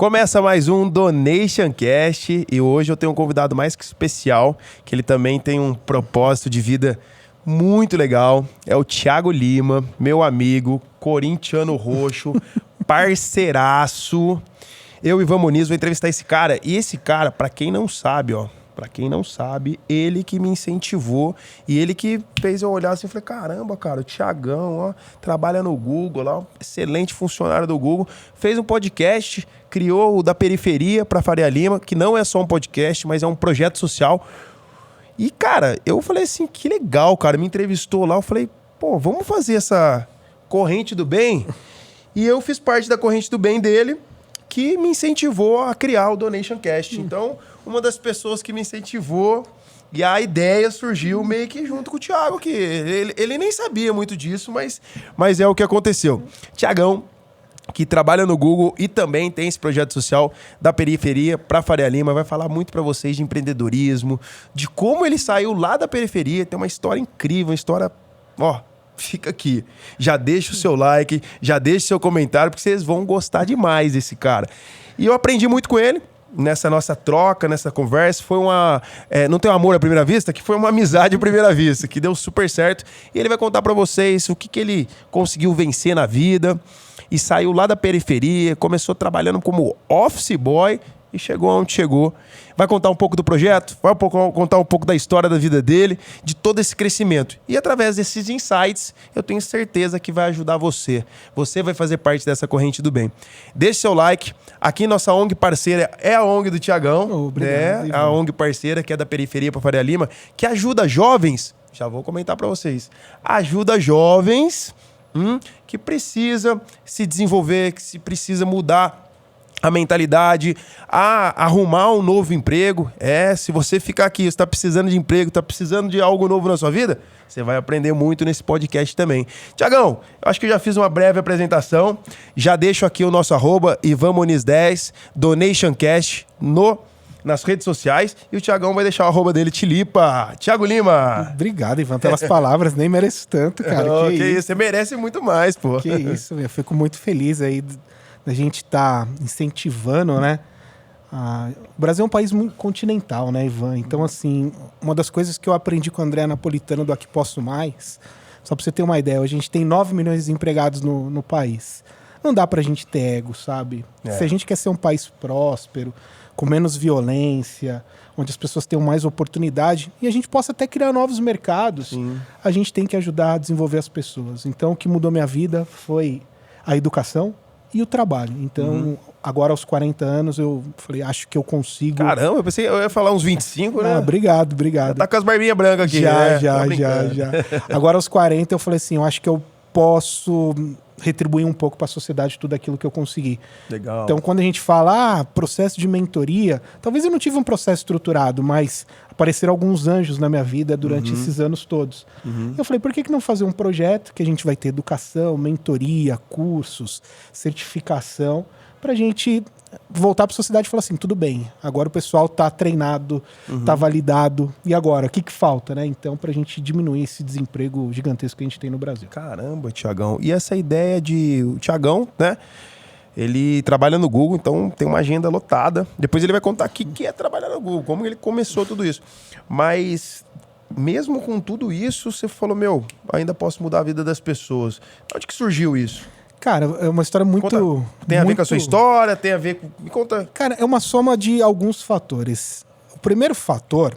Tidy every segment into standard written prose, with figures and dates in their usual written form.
Começa mais um Donation Cast e hoje eu tenho um convidado mais que especial, que ele também tem um propósito de vida muito legal. É o Thiago Lima, meu amigo, corintiano roxo, parceiraço. Eu e Ivan Muniz vou entrevistar esse cara. E esse cara, pra quem não sabe, ele que me incentivou e ele que fez eu olhar assim e falei, caramba, cara, o Thiagão, ó, trabalha no Google, lá, um excelente funcionário do Google, fez um podcast, criou o Da Periferia pra Faria Lima, que não é só um podcast, mas é um projeto social. E, cara, eu falei assim, que legal, cara, me entrevistou lá, eu falei, pô, vamos fazer essa corrente do bem? E eu fiz parte da corrente do bem dele, que me incentivou a criar o Donation Cast. Então, uma das pessoas que me incentivou e a ideia surgiu meio que junto com o Thiago, que ele nem sabia muito disso, mas é o que aconteceu. Thiagão, que trabalha no Google e também tem esse projeto social da periferia para Faria Lima, vai falar muito para vocês de empreendedorismo, de como ele saiu lá da periferia, tem uma história incrível, uma história, ó, fica aqui. Já deixa o seu like, já deixa o seu comentário, porque vocês vão gostar demais desse cara. E eu aprendi muito com ele nessa nossa troca, nessa conversa. Foi uma... não tem um amor à primeira vista? Que foi uma amizade à primeira vista, que deu super certo. E ele vai contar pra vocês o que ele conseguiu vencer na vida. E saiu lá da periferia, começou trabalhando como office boy e chegou onde chegou. Vai contar um pouco do projeto, vai contar um pouco da história da vida dele, de todo esse crescimento. E através desses insights, eu tenho certeza que vai ajudar você. Você vai fazer parte dessa corrente do bem. Deixe seu like. Aqui nossa ONG parceira é a ONG do Thiagão. Obrigado, a ONG parceira, que é da periferia para Faria Lima, que ajuda jovens, já vou comentar para vocês, ajuda jovens que precisa se desenvolver, que se precisa mudar a mentalidade, a arrumar um novo emprego. Se você ficar aqui, você está precisando de emprego, está precisando de algo novo na sua vida, você vai aprender muito nesse podcast também. Thiagão, eu acho que eu já fiz uma breve apresentação, já deixo aqui o nosso @IvanMoniz10, DonationCast nas redes sociais, e o Thiagão vai deixar o @dele, Tilipa. Thiago Lima. Obrigado, Ivan, pelas palavras. Nem mereço tanto, cara. Que isso, você merece muito mais, pô. Que isso, eu fico muito feliz aí da gente estar incentivando, né? O Brasil é um país muito continental, né, Ivan? Então, assim, uma das coisas que eu aprendi com o André Napolitano do Aqui Posso Mais, só pra você ter uma ideia, a gente tem 9 milhões de desempregados no país. Não dá pra gente ter ego, sabe? Se a gente quer ser um país próspero, com menos violência, onde as pessoas tenham mais oportunidade e a gente possa até criar novos mercados, a gente tem que ajudar a desenvolver as pessoas. Então, o que mudou minha vida foi a educação e o trabalho. Então, agora aos 40 anos, eu falei, acho que eu consigo... Caramba, eu pensei que eu ia falar uns 25, né? Obrigado. Tá com as barbinhas brancas aqui. Já. Agora aos 40, eu falei assim, eu acho que eu posso retribuir um pouco para a sociedade tudo aquilo que eu consegui. Legal. Então, quando a gente fala, processo de mentoria, talvez eu não tive um processo estruturado, mas apareceram alguns anjos na minha vida durante esses anos todos. Eu falei, por que não fazer um projeto que a gente vai ter educação, mentoria, cursos, certificação, para a gente voltar para a sociedade e falar assim, tudo bem, agora o pessoal está treinado, está validado, e agora? O que falta, né? Então, para a gente diminuir esse desemprego gigantesco que a gente tem no Brasil. Caramba, Thiagão. E essa ideia de... O Thiagão, né? Ele trabalha no Google, então tem uma agenda lotada. Depois ele vai contar o que é trabalhar no Google, como ele começou tudo isso. Mas, mesmo com tudo isso, você falou, ainda posso mudar a vida das pessoas. Onde que surgiu isso? Cara, é uma história muito... Tem a ver com a sua história? Tem a ver com... Me conta. Cara, é uma soma de alguns fatores. O primeiro fator,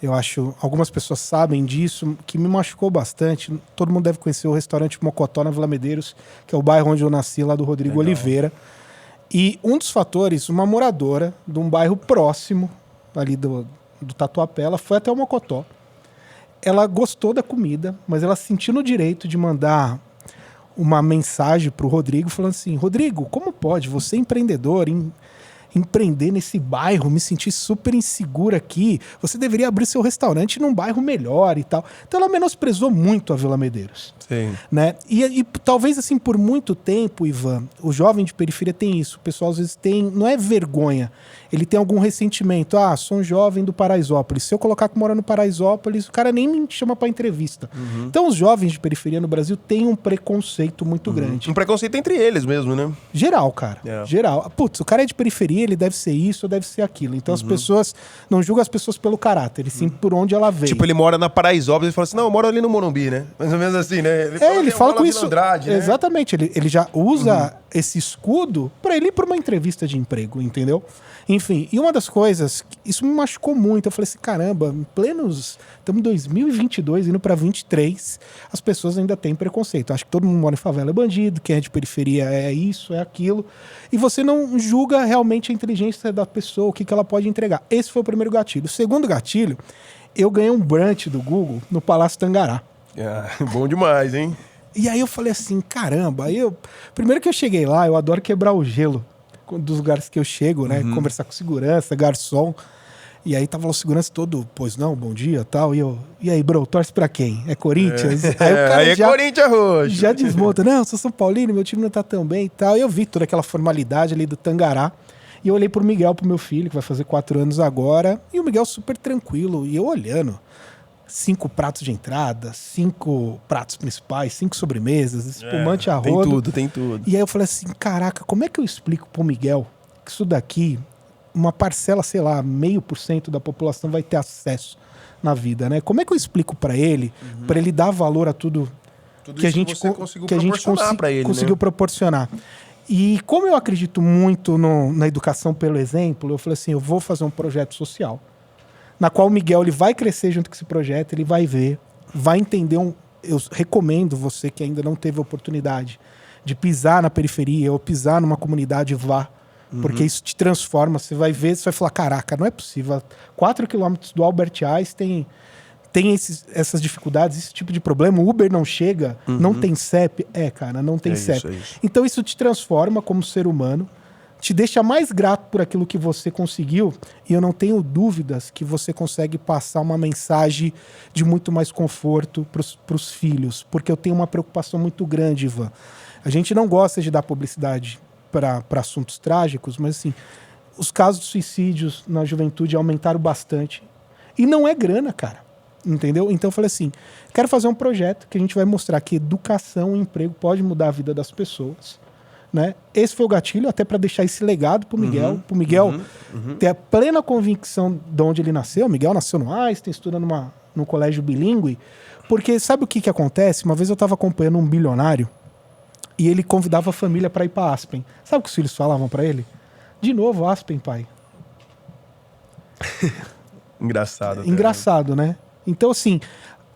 eu acho, algumas pessoas sabem disso, que me machucou bastante. Todo mundo deve conhecer o restaurante Mocotó na Vila Medeiros, que é o bairro onde eu nasci, lá do Rodrigo Oliveira. E um dos fatores, uma moradora de um bairro próximo, ali do Tatuapé, ela foi até o Mocotó. Ela gostou da comida, mas ela sentiu no direito de mandar uma mensagem para o Rodrigo falando assim, Rodrigo, como pode você empreendedor empreender nesse bairro, me sentir super insegura aqui, você deveria abrir seu restaurante num bairro melhor e tal. Então ela menosprezou muito a Vila Medeiros. Sim. Né? E talvez assim por muito tempo, Ivan, o jovem de periferia tem isso, o pessoal às vezes tem, não é vergonha, ele tem algum ressentimento. Ah, sou um jovem do Paraisópolis. Se eu colocar que mora no Paraisópolis, o cara nem me chama pra entrevista. Então os jovens de periferia no Brasil têm um preconceito muito grande. Um preconceito entre eles mesmo, né? Geral, cara. Geral. Putz, o cara é de periferia, ele deve ser isso ou deve ser aquilo. Então as pessoas não julgam as pessoas pelo caráter, e sim por onde ela veio. Tipo, ele mora na Paraisópolis e fala assim, não, eu moro ali no Morumbi, né? Mais ou menos assim, né? Ele fala com isso. Andrade, né? Exatamente. Ele já usa esse escudo pra ele ir pra uma entrevista de emprego, entendeu? Enfim, e uma das coisas, isso me machucou muito. Eu falei assim, caramba, em plenos... Estamos em 2022, indo pra 23, as pessoas ainda têm preconceito. Acho que todo mundo mora em favela é bandido, quem é de periferia é isso, é aquilo. E você não julga realmente a inteligência da pessoa, o que ela pode entregar. Esse foi o primeiro gatilho. O segundo gatilho, eu ganhei um brunch do Google no Palácio Tangará. Bom demais, hein? E aí eu falei assim, caramba, primeiro que eu cheguei lá, eu adoro quebrar o gelo dos lugares que eu chego, né? Conversar com segurança, garçom. E aí tava o segurança todo, pois não, bom dia, tal. E aí, bro, torce pra quem? É Corinthians? Aí o cara aí é Corinthians roxo. Já desmonta, não, sou São Paulino, meu time não tá tão bem e tal. E eu vi toda aquela formalidade ali do Tangará. E eu olhei pro Miguel, pro meu filho, que vai fazer 4 anos agora. E o Miguel super tranquilo. E eu olhando... 5 pratos de entrada, 5 pratos principais, 5 sobremesas, espumante a rodo. Tem tudo. E aí eu falei assim, caraca, como é que eu explico pro Miguel que isso daqui, uma parcela, sei lá, 0,5% da população vai ter acesso na vida, né? Como é que eu explico pra ele dar valor a tudo que a gente conseguiu proporcionar? E como eu acredito muito na educação pelo exemplo, eu falei assim, eu vou fazer um projeto social, na qual o Miguel ele vai crescer junto com esse projeto, ele vai ver, vai entender. Eu recomendo você que ainda não teve a oportunidade de pisar na periferia ou pisar numa comunidade, vá. Porque isso te transforma, você vai ver, você vai falar, caraca, não é possível. 4 quilômetros do Albert Einstein tem essas dificuldades, esse tipo de problema. O Uber não chega, não tem CEP. Cara, não tem CEP. Isso. Então isso te transforma como ser humano, te deixa mais grato por aquilo que você conseguiu, e eu não tenho dúvidas que você consegue passar uma mensagem de muito mais conforto para os filhos, porque eu tenho uma preocupação muito grande, Ivan. A gente não gosta de dar publicidade para assuntos trágicos, mas assim, os casos de suicídios na juventude aumentaram bastante. E não é grana, cara. Entendeu? Então eu falei assim, quero fazer um projeto que a gente vai mostrar que educação e emprego pode mudar a vida das pessoas. Né? Esse foi o gatilho, até para deixar esse legado pro Miguel. Pro Miguel ter a plena convicção de onde ele nasceu. O Miguel nasceu no Einstein, estuda num colégio bilíngue. Porque sabe o que acontece? Uma vez eu estava acompanhando um bilionário e ele convidava a família para ir para Aspen. Sabe o que os filhos falavam para ele? De novo, Aspen, pai. Engraçado. Engraçado, né? Então, assim,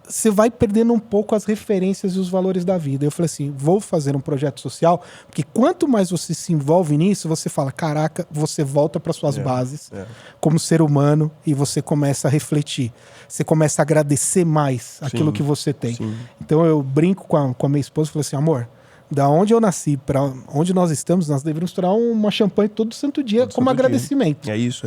você vai perdendo um pouco as referências e os valores da vida. Eu falei assim, vou fazer um projeto social, porque quanto mais você se envolve nisso, você fala, caraca, você volta para suas bases como ser humano e você começa a refletir. Você começa a agradecer mais aquilo que você tem. Sim. Então eu brinco com a minha esposa e falei assim, amor, da onde eu nasci para onde nós estamos, nós deveríamos tomar uma champanhe todo santo dia como agradecimento. É isso.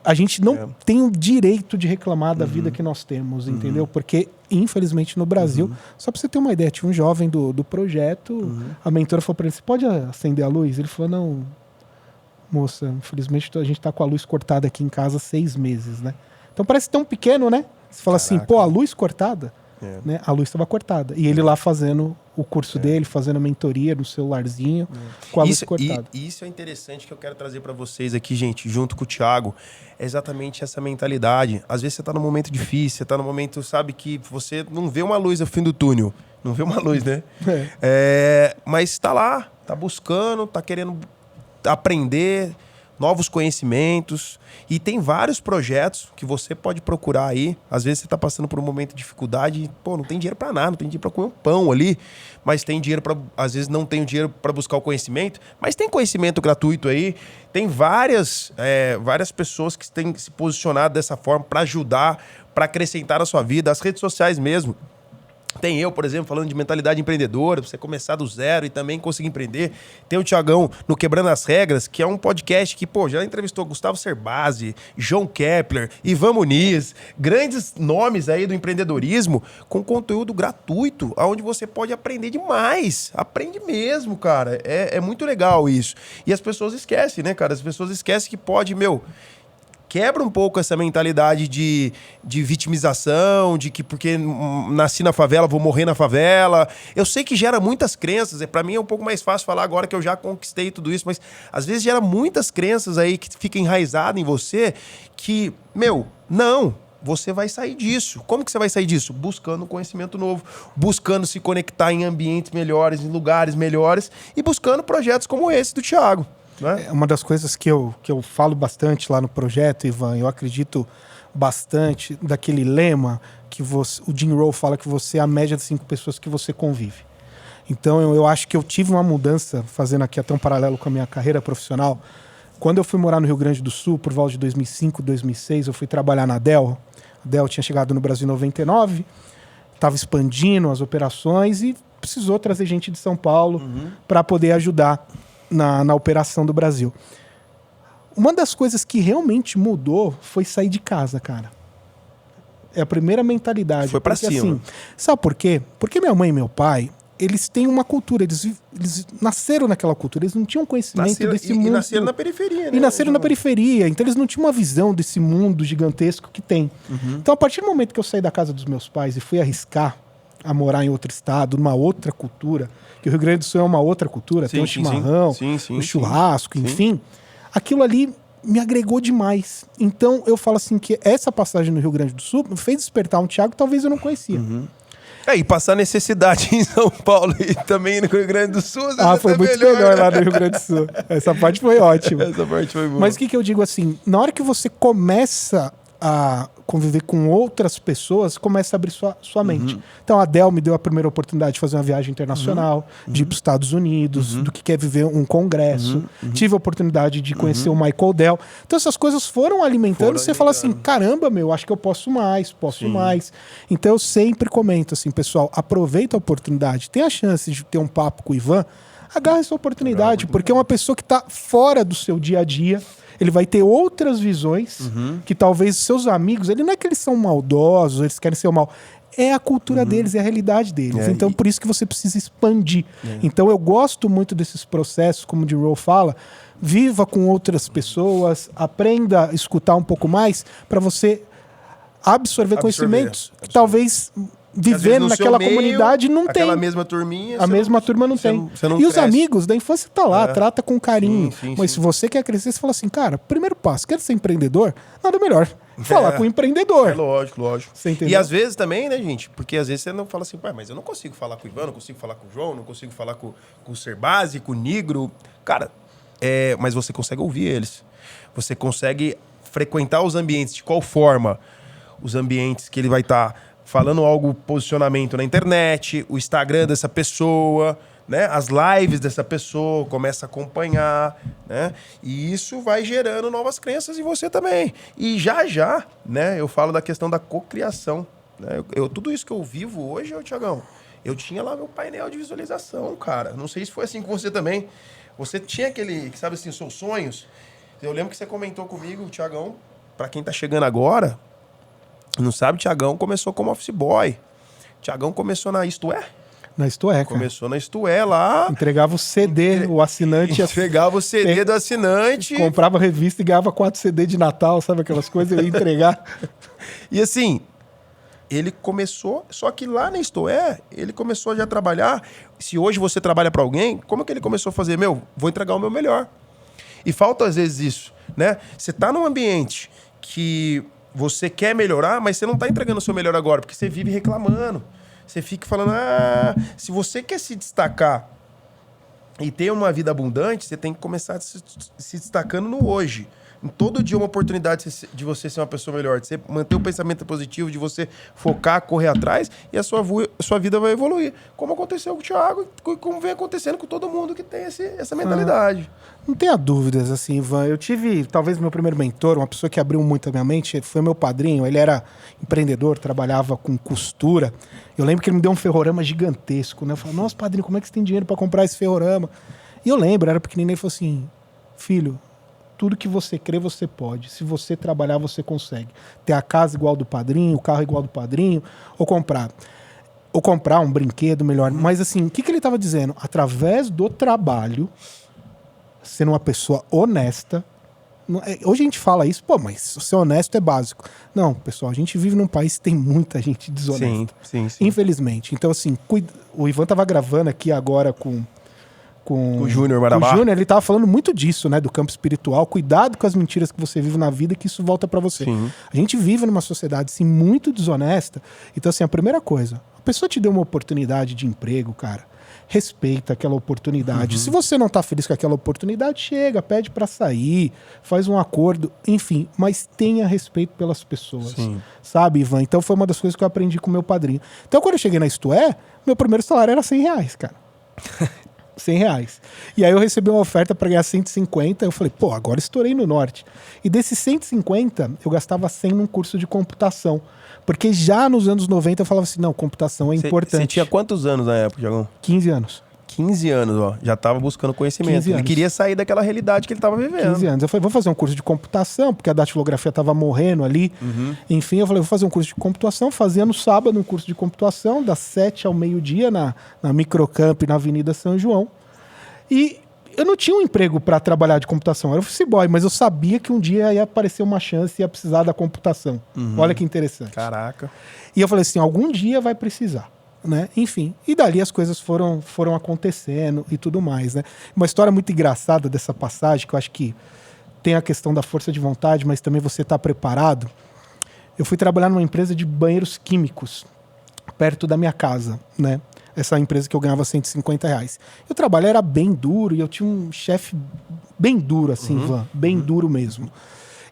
A gente não tem o direito de reclamar da vida que nós temos, entendeu? Porque, infelizmente, no Brasil, só pra você ter uma ideia, tinha um jovem do projeto, a mentora falou pra ele, você pode acender a luz? Ele falou, não, moça, infelizmente a gente tá com a luz cortada aqui em casa há 6 meses, né? Então parece tão pequeno, né? Você fala assim, pô, a luz cortada? Né? A luz estava cortada. E ele lá fazendo o curso dele, fazendo a mentoria no celularzinho, com a luz cortada. E isso é interessante que eu quero trazer para vocês aqui, gente, junto com o Thiago. É exatamente essa mentalidade. Às vezes você tá num momento difícil, você tá num momento, sabe, que você não vê uma luz no fim do túnel. Não vê uma luz, né? Mas tá lá, tá buscando, tá querendo aprender novos conhecimentos. E tem vários projetos que você pode procurar aí. Às vezes você está passando por um momento de dificuldade e, pô, não tem dinheiro para nada, não tem dinheiro para comer um pão ali, mas tem dinheiro para... Às vezes não tem o dinheiro para buscar o conhecimento, mas tem conhecimento gratuito aí. Tem várias pessoas que têm se posicionado dessa forma para ajudar, para acrescentar na sua vida. As redes sociais mesmo Tem eu, por exemplo, falando de mentalidade empreendedora, você começar do zero e também conseguir empreender. Tem o Thiagão no Quebrando as Regras, que é um podcast que, pô, já entrevistou Gustavo Cerbasi, João Kepler, Ivan Muniz, grandes nomes aí do empreendedorismo, com conteúdo gratuito, onde você pode aprender demais. Aprende mesmo, cara. É muito legal isso. E as pessoas esquecem, né, cara? As pessoas esquecem que pode, quebra um pouco essa mentalidade de vitimização, de que porque nasci na favela, vou morrer na favela. Eu sei que gera muitas crenças, para mim é um pouco mais fácil falar agora que eu já conquistei tudo isso, mas às vezes gera muitas crenças aí que ficam enraizadas em você que, não, você vai sair disso. Como que você vai sair disso? Buscando conhecimento novo, buscando se conectar em ambientes melhores, em lugares melhores e buscando projetos como esse do Thiago. É uma das coisas que eu falo bastante lá no projeto, Ivan, eu acredito bastante daquele lema que o Jim Rohn fala que você é a média de 5 pessoas que você convive. Então eu acho que eu tive uma mudança, fazendo aqui até um paralelo com a minha carreira profissional. Quando eu fui morar no Rio Grande do Sul, por volta de 2005, 2006, eu fui trabalhar na Dell. A Dell tinha chegado no Brasil em 99, estava expandindo as operações e precisou trazer gente de São Paulo para poder ajudar na operação do Brasil. Uma das coisas que realmente mudou foi sair de casa, cara. É a primeira mentalidade. Foi pra cima. Assim, sabe por quê? Porque minha mãe e meu pai, eles têm uma cultura, eles nasceram naquela cultura, eles não tinham conhecimento desse mundo. E nasceram na periferia, né? E nasceram na periferia, então eles não tinham uma visão desse mundo gigantesco que tem. Então, a partir do momento que eu saí da casa dos meus pais e fui arriscar a morar em outro estado, numa outra cultura, que o Rio Grande do Sul é uma outra cultura, tem o chimarrão, o churrasco, enfim, aquilo ali me agregou demais. Então eu falo assim que essa passagem no Rio Grande do Sul me fez despertar um Thiago que talvez eu não conhecia. E passar necessidade em São Paulo e também no Rio Grande do Sul. Foi muito melhor lá no Rio Grande do Sul. Essa parte foi ótima. Essa parte foi boa. Mas o que eu digo assim, na hora que você começa a conviver com outras pessoas, começa a abrir sua mente. Então a Dell me deu a primeira oportunidade de fazer uma viagem internacional, de ir para os Estados Unidos, do que quer viver um congresso. Tive a oportunidade de conhecer o Michael Dell. Então essas coisas foram alimentando e você fala assim, caramba, acho que eu posso mais. Então eu sempre comento assim, pessoal, aproveita a oportunidade. Tem a chance de ter um papo com o Ivan, agarra essa oportunidade, porque é uma pessoa que está fora do seu dia a dia. Ele vai ter outras visões que talvez os seus amigos, ele não é que eles são maldosos, eles querem ser o mal. É a cultura deles, é a realidade deles. Então, por isso que você precisa expandir. Então, eu gosto muito desses processos, como o Jim Rohn fala, viva com outras pessoas, aprenda a escutar um pouco mais para você absorver conhecimentos que talvez vivendo naquela comunidade não tem. Aquela mesma turminha. A mesma turma não tem. Você não e os cresce. amigos da infância tá lá, trata com carinho. Mas sim. se você quer crescer, você fala assim, cara, primeiro passo, quer ser empreendedor? Nada melhor. Falar com o empreendedor. É lógico. Você entendeu? E às vezes também, né, gente? Porque às vezes você não fala assim, mas eu não consigo falar com o Ivan, não consigo falar com o João, não consigo falar com o Cerbasi, com o Nigro. Cara, mas você consegue ouvir eles. Você consegue frequentar os ambientes. De qual forma? Os ambientes que ele vai estar falando algo, posicionamento na internet, o Instagram dessa pessoa, né? As lives dessa pessoa, começa a acompanhar, né? E isso vai gerando novas crenças em você também. E já, né? Eu falo da questão da cocriação, né? Tudo isso que eu vivo hoje, Thiagão, eu tinha lá meu painel de visualização, cara. Não sei se foi assim com você também. Você tinha aquele, sabe assim, seus sonhos. Eu lembro que você comentou comigo, Thiagão, pra quem tá chegando agora, não sabe, Thiagão começou como office boy. Thiagão começou na Isto É? Na Isto É, cara. Começou na Isto É lá. Entregava o CD, o assinante... Entregava o CD do assinante. Comprava a revista e ganhava 4 CD de Natal, sabe aquelas coisas? Eu ia entregar. E assim, ele começou... Só que lá na Isto É, ele começou já a trabalhar. Se hoje você trabalha para alguém, como que ele começou a fazer? Vou entregar o meu melhor. E falta às vezes isso, né? Você tá num ambiente que... Você quer melhorar, mas você não está entregando o seu melhor agora, porque você vive reclamando. Você fica falando, se você quer se destacar e ter uma vida abundante, você tem que começar se destacando no hoje, todo dia uma oportunidade de você ser uma pessoa melhor, de você manter o pensamento positivo, de você focar, correr atrás, e a sua vida vai evoluir. Como aconteceu com o Thiago, como vem acontecendo com todo mundo que tem essa mentalidade. Não tenha dúvidas, assim, Ivan. Eu tive, talvez, meu primeiro mentor, uma pessoa que abriu muito a minha mente, foi meu padrinho. Ele era empreendedor, trabalhava com costura. Eu lembro que ele me deu um ferrorama gigantesco, né? Eu falei, nossa, padrinho, como é que você tem dinheiro para comprar esse ferrorama? E eu lembro, era pequenininho, ele falou assim, filho, tudo que você crê, você pode. Se você trabalhar, você consegue. Ter a casa igual do padrinho, o carro igual do padrinho, ou comprar um brinquedo melhor. Mas assim, o que ele estava dizendo? Através do trabalho, sendo uma pessoa honesta. Hoje a gente fala isso, pô, mas ser honesto é básico. Não, pessoal, a gente vive num país que tem muita gente desonesta. Sim. Infelizmente. Então, assim, o Ivan tava gravando aqui agora com o Júnior Marabá. O Júnior, ele tava falando muito disso, né, do campo espiritual. Cuidado com as mentiras que você vive na vida, que isso volta pra você. Sim. A gente vive numa sociedade, assim, muito desonesta. Então, assim, a primeira coisa, a pessoa te deu uma oportunidade de emprego, cara, respeita aquela oportunidade. Se você não tá feliz com aquela oportunidade, chega, pede pra sair, faz um acordo, enfim, mas tenha respeito pelas pessoas. Sim. Sabe, Ivan? Então foi uma das coisas que eu aprendi com meu padrinho. Então quando eu cheguei na Isto É, meu primeiro salário era R$100, cara. R$100. E aí eu recebi uma oferta para ganhar 150, eu falei, pô, agora estourei no norte. E desses 150, eu gastava 100 num curso de computação. Porque já nos anos 90 eu falava assim, não, computação é importante. Você tinha quantos anos na época, Thiagão? 15 anos. 15 anos, ó. Já tava buscando conhecimento. 15 anos. Ele queria sair daquela realidade que ele tava vivendo. 15 anos. Eu falei, vou fazer um curso de computação, porque a datilografia tava morrendo ali. Enfim, eu falei, vou fazer um curso de computação. Fazia no sábado um curso de computação, das 7 ao meio-dia, na Microcamp, na Avenida São João. E eu não tinha um emprego para trabalhar de computação, era office boy, mas eu sabia que um dia ia aparecer uma chance e ia precisar da computação. Olha que interessante. Caraca. E eu falei assim, algum dia vai precisar, né? Enfim, e dali as coisas foram acontecendo e tudo mais, né? Uma história muito engraçada dessa passagem, que eu acho que tem a questão da força de vontade, mas também você tá preparado. Eu fui trabalhar numa empresa de banheiros químicos, perto da minha casa, né? Essa empresa que eu ganhava R$150. E o trabalho era bem duro e eu tinha um chefe bem duro, assim, Ivan, bem duro mesmo.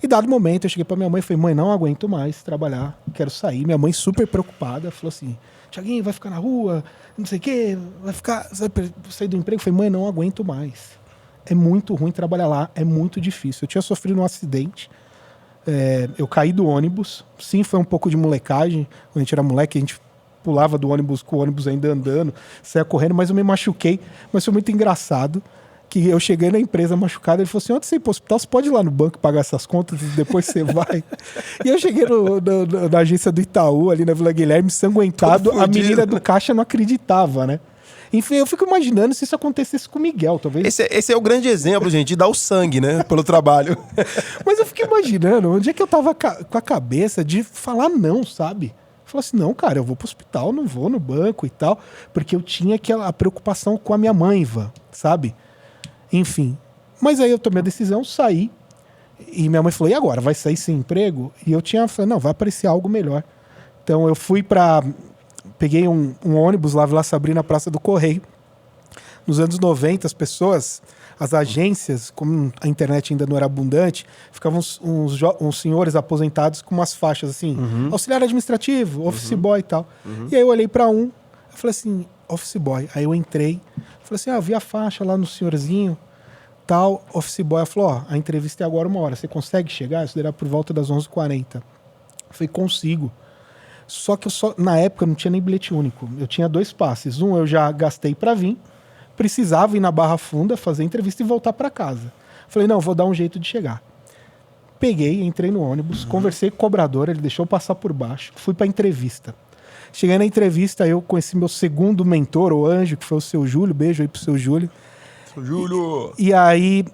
E dado momento, eu cheguei pra minha mãe e falei, mãe, não aguento mais trabalhar, quero sair. Minha mãe, super preocupada, falou assim, Thiaguinho, vai ficar na rua, não sei o quê, vai sair do emprego. Eu falei, mãe, não aguento mais. É muito ruim trabalhar lá, é muito difícil. Eu tinha sofrido um acidente, eu caí do ônibus. Sim, foi um pouco de molecagem. Quando a gente era moleque, a gente pulava do ônibus com o ônibus ainda andando, saia correndo, mas eu me machuquei. Mas foi muito engraçado que eu cheguei na empresa machucado, ele falou assim, antes de você ir pro hospital, você pode ir lá no banco pagar essas contas e depois você vai. E eu cheguei na agência do Itaú, ali na Vila Guilherme, sanguentado, a menina do caixa não acreditava, né? Enfim, eu fico imaginando se isso acontecesse com o Miguel, talvez. Esse é o grande exemplo, gente, de dar o sangue, né? Pelo trabalho. Mas eu fico imaginando onde é que eu tava com a cabeça de falar não, sabe? Eu falei assim, não, cara, eu vou pro hospital, não vou no banco e tal, porque eu tinha aquela preocupação com a minha mãe, Ivan, sabe? Enfim. Mas aí eu tomei a decisão, saí, e minha mãe falou, e agora, vai sair sem emprego? E eu falei, não, vai aparecer algo melhor. Então eu fui peguei um ônibus lá, Vila Sabrina, Praça do Correio. Nos anos 90, as agências, como a internet ainda não era abundante, ficavam uns senhores aposentados com umas faixas assim, auxiliar administrativo, office boy e tal. E aí eu olhei pra eu falei assim, office boy. Aí eu entrei, falei assim, eu vi a faixa lá no senhorzinho, tal, office boy. Ela falou, ó, a entrevista é agora 1 hora, você consegue chegar? Isso era por volta das 11h40. Eu falei, consigo. Só que na época eu não tinha nem bilhete único, eu tinha 2 passes. Um eu já gastei pra vir, precisava ir na Barra Funda, fazer entrevista e voltar para casa. Falei, não, vou dar um jeito de chegar. Peguei, entrei no ônibus, conversei com o cobrador, ele deixou eu passar por baixo, fui para entrevista. Cheguei na entrevista, eu conheci meu segundo mentor, o anjo, que foi o seu Júlio, beijo aí pro seu Júlio. Seu Júlio! E aí,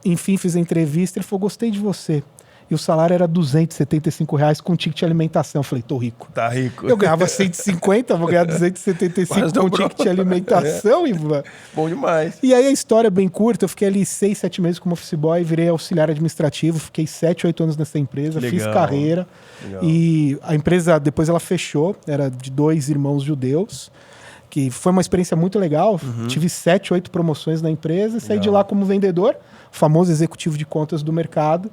enfim, fiz a entrevista, ele falou, gostei de você. E o salário era R$275 com ticket de alimentação. Eu falei, tô rico. Tá rico. Eu ganhava 150, vou ganhar 275 com ticket de alimentação, Ivan. Bom demais. E aí a história é bem curta, eu fiquei ali 6, 7 meses como office boy, virei auxiliar administrativo, fiquei 7, 8 anos nessa empresa, Legal. fiz carreira. Legal. E a empresa, depois ela fechou, era de 2 irmãos judeus. que foi uma experiência muito legal. Tive 7, 8 promoções na empresa, saí de lá como vendedor, famoso executivo de contas do mercado.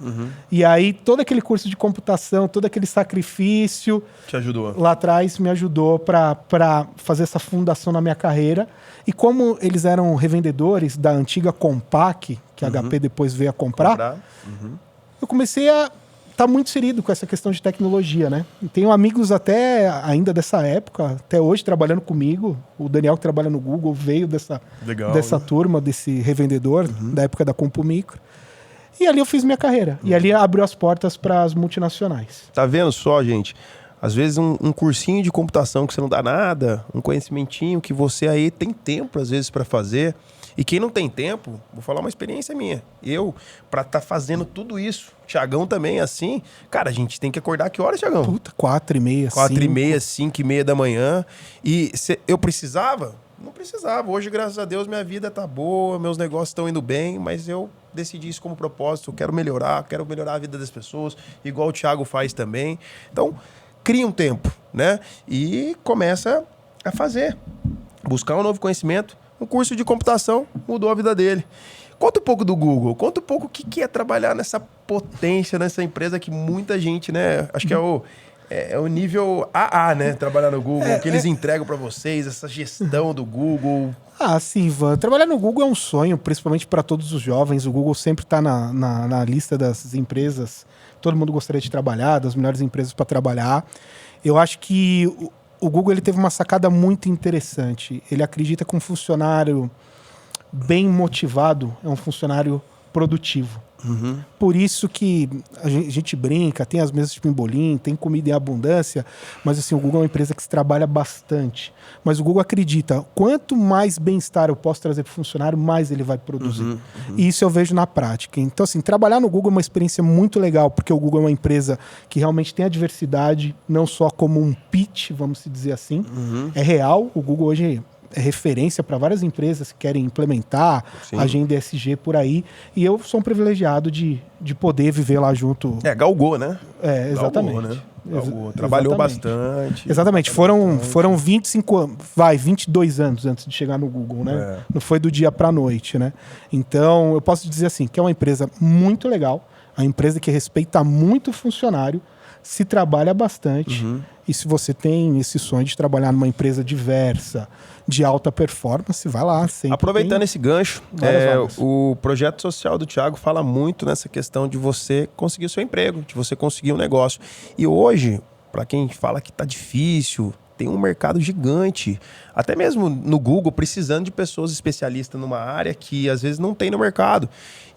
E aí todo aquele curso de computação, todo aquele sacrifício Te ajudou. lá atrás me ajudou para fazer essa fundação na minha carreira. E como eles eram revendedores da antiga Compaq, que a HP depois veio a comprar. Eu comecei a estar muito inserido com essa questão de tecnologia, né? E tenho amigos até ainda dessa época, até hoje trabalhando comigo. O Daniel, que trabalha no Google, veio dessa turma, desse revendedor, da época da Compu Micro. E ali eu fiz minha carreira. E ali abriu as portas para as multinacionais. Tá vendo só, gente? Às vezes um cursinho de computação que você não dá nada, um conhecimentinho que você aí tem tempo, às vezes, para fazer. E quem não tem tempo, vou falar uma experiência minha. Eu, pra estar fazendo tudo isso, Thiagão também, assim, cara, a gente tem que acordar que horas, Thiagão? Puta, 4h30, 4h30, 5h30 da manhã. E eu precisava? Não precisava. Hoje, graças a Deus, minha vida tá boa, meus negócios estão indo bem, mas eu decidi isso como propósito. Eu quero melhorar a vida das pessoas, igual o Thiago faz também. Então, cria um tempo, né? E começa a fazer. Buscar um novo conhecimento. Um curso de computação mudou a vida dele. Conta um pouco do Google. Conta um pouco o que é trabalhar nessa potência, nessa empresa que muita gente, né? Acho que é o nível AA, né? Trabalhar no Google, que eles entregam para vocês, essa gestão do Google. Ah, sim, Ivan. Trabalhar no Google é um sonho, principalmente para todos os jovens. O Google sempre está na lista das empresas. Todo mundo gostaria de trabalhar, das melhores empresas para trabalhar. Eu acho que o Google ele teve uma sacada muito interessante. Ele acredita que um funcionário bem motivado é um funcionário produtivo. Por isso que a gente brinca, tem as mesas de pimbolim, tem comida em abundância, mas assim, o Google é uma empresa que se trabalha bastante. Mas o Google acredita, quanto mais bem-estar eu posso trazer para o funcionário, mais ele vai produzir. E isso eu vejo na prática. Então, assim, trabalhar no Google é uma experiência muito legal, porque o Google é uma empresa que realmente tem a diversidade, não só como um pitch, vamos dizer assim. É real, o Google hoje é referência para várias empresas que querem implementar agenda ESG por aí. E eu sou um privilegiado de poder viver lá junto. Galgou, né? Exatamente. Galgou, né? Galgou. Trabalhou bastante. Exatamente. Foram 22 anos antes de chegar no Google, né? Não foi do dia para a noite, né? Então, eu posso dizer assim, que é uma empresa muito legal, uma empresa que respeita muito o funcionário, se trabalha bastante. E se você tem esse sonho de trabalhar numa empresa diversa, de alta performance, vai lá. Aproveitando esse gancho, o projeto social do Thiago fala muito nessa questão de você conseguir o seu emprego, de você conseguir um negócio. E hoje, para quem fala que tá difícil, tem um mercado gigante, até mesmo no Google, precisando de pessoas especialistas numa área que às vezes não tem no mercado.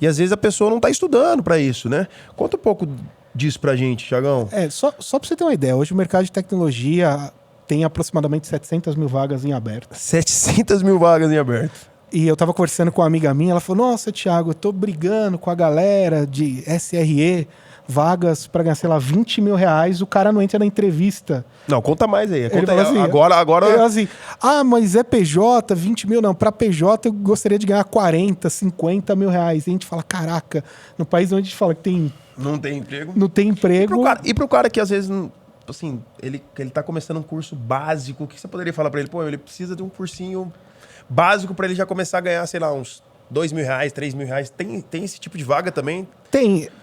E às vezes a pessoa não está estudando para isso, né? Conta um pouco disso pra gente, Thiagão. Só pra você ter uma ideia, hoje o mercado de tecnologia tem aproximadamente 700 mil vagas em aberto. 700 mil vagas em aberto. E eu tava conversando com uma amiga minha, ela falou, nossa, Thiago, eu tô brigando com a galera de SRE, vagas pra ganhar, sei lá, 20 mil reais, o cara não entra na entrevista. Não, conta mais aí. Conta aí. Assim, agora... Ele assim, mas é PJ, 20 mil? Não, pra PJ eu gostaria de ganhar 40, 50 mil reais. E a gente fala, caraca, no país onde a gente fala que tem... Não tem emprego. Não tem emprego. E pro cara que às vezes, assim, ele tá começando um curso básico, o que você poderia falar pra ele? Pô, ele precisa de um cursinho básico pra ele já começar a ganhar, sei lá, uns 2 mil reais, 3 mil reais. Tem esse tipo de vaga também?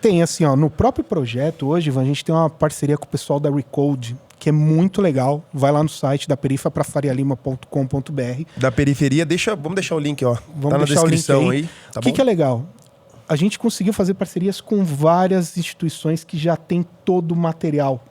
Tem assim, ó, no próprio projeto hoje, Ivan, a gente tem uma parceria com o pessoal da Recode, que é muito legal. Vai lá no site da perifa para farialima.com.br. Da periferia, vamos deixar o link, ó. Vamos tá na descrição aí. Tá bom? O que é legal? A gente conseguiu fazer parcerias com várias instituições que já tem todo o material,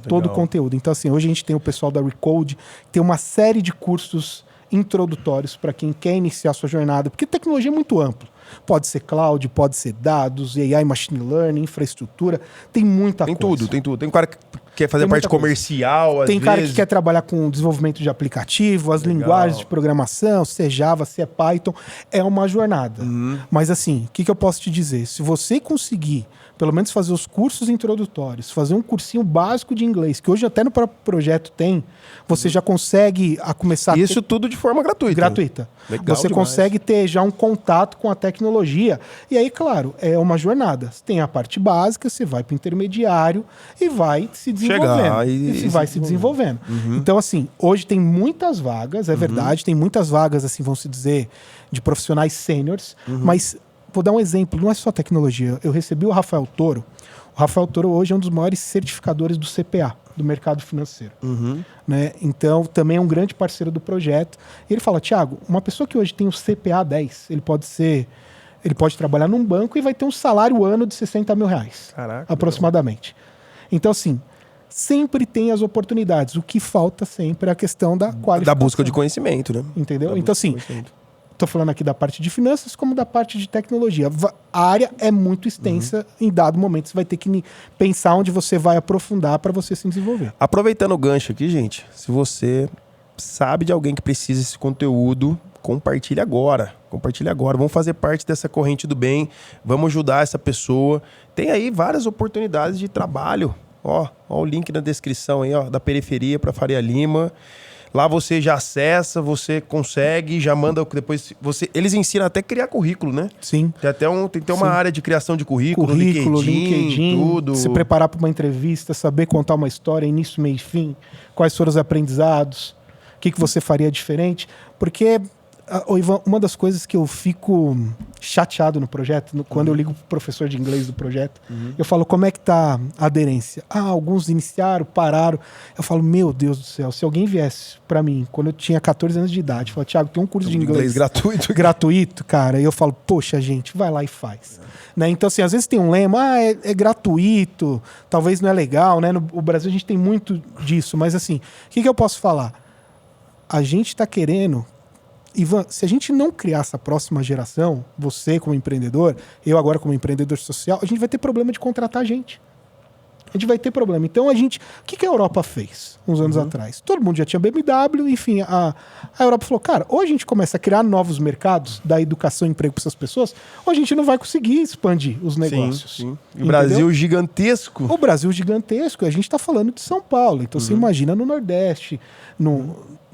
todo o conteúdo. Então, assim, hoje a gente tem o pessoal da Recode, tem uma série de cursos introdutórios para quem quer iniciar a sua jornada, porque tecnologia é muito amplo. Pode ser cloud, pode ser dados, AI, machine learning, infraestrutura, tem muita coisa. Tem tudo. Tem um cara que quer fazer parte comercial, tem cara que quer trabalhar com desenvolvimento de aplicativo, as linguagens de programação, se é Java, se é Python, é uma jornada. Mas assim, o que eu posso te dizer? Se você conseguir pelo menos fazer os cursos introdutórios, fazer um cursinho básico de inglês, que hoje até no próprio projeto tem, você já consegue começar... Isso tudo de forma gratuita. Gratuita. Legal você demais. consegue ter já um contato com a tecnologia. E aí, claro, é uma jornada. Você tem a parte básica, você vai para o intermediário e vai se desenvolver. desenvolvendo. chegar E vai se desenvolvendo. Então, assim, hoje tem muitas vagas, é verdade, tem muitas vagas, assim, vamos se dizer, de profissionais sêniores, mas vou dar um exemplo, não é só tecnologia. Eu recebi o Rafael Toro. O Rafael Toro hoje é um dos maiores certificadores do CPA, do mercado financeiro. Né? Então, também é um grande parceiro do projeto. E ele fala, Thiago, uma pessoa que hoje tem o CPA 10, ele pode trabalhar num banco e vai ter um salário ano de 60 mil reais. Caraca, aproximadamente. Então, assim, sempre tem as oportunidades. O que falta sempre é a questão da qualificação. Da busca de conhecimento, né? Entendeu? Então, assim, estou falando aqui da parte de finanças como da parte de tecnologia. A área é muito extensa. Em dado momento, você vai ter que pensar onde você vai aprofundar para você se desenvolver. Aproveitando o gancho aqui, gente, se você sabe de alguém que precisa desse conteúdo, compartilhe agora. Compartilhe agora. Vamos fazer parte dessa corrente do bem. Vamos ajudar essa pessoa. Tem aí várias oportunidades de trabalho. Ó o link na descrição aí, ó, da periferia para Faria Lima. Lá você já acessa, você consegue, já manda depois. Eles ensinam até a criar currículo, né? Sim. Tem até uma área de criação de currículo, LinkedIn, tudo. Se preparar para uma entrevista, saber contar uma história, início, meio e fim, quais foram os aprendizados, o que você faria diferente. Porque, Ivan, uma das coisas que eu fico chateado no projeto, quando eu ligo pro professor de inglês do projeto, eu falo, como é que tá a aderência? Alguns iniciaram, pararam. Eu falo, meu Deus do céu, se alguém viesse para mim, quando eu tinha 14 anos de idade, fala, Thiago, tem um curso de inglês gratuito, cara, e eu falo, poxa, gente, vai lá e faz. Né? Então, assim, às vezes tem um lema, é gratuito, talvez não é legal, né? No Brasil a gente tem muito disso, mas assim, o que eu posso falar? A gente tá querendo... Ivan, se a gente não criar essa próxima geração, você como empreendedor, eu agora como empreendedor social, a gente vai ter problema de contratar gente. A gente vai ter problema. Então o que a Europa fez uns anos atrás? Todo mundo já tinha BMW, enfim, a Europa falou, cara, ou a gente começa a criar novos mercados da educação e emprego para essas pessoas, ou a gente não vai conseguir expandir os negócios. Sim. O Brasil gigantesco. O Brasil gigantesco, a gente está falando de São Paulo, então você imagina no Nordeste,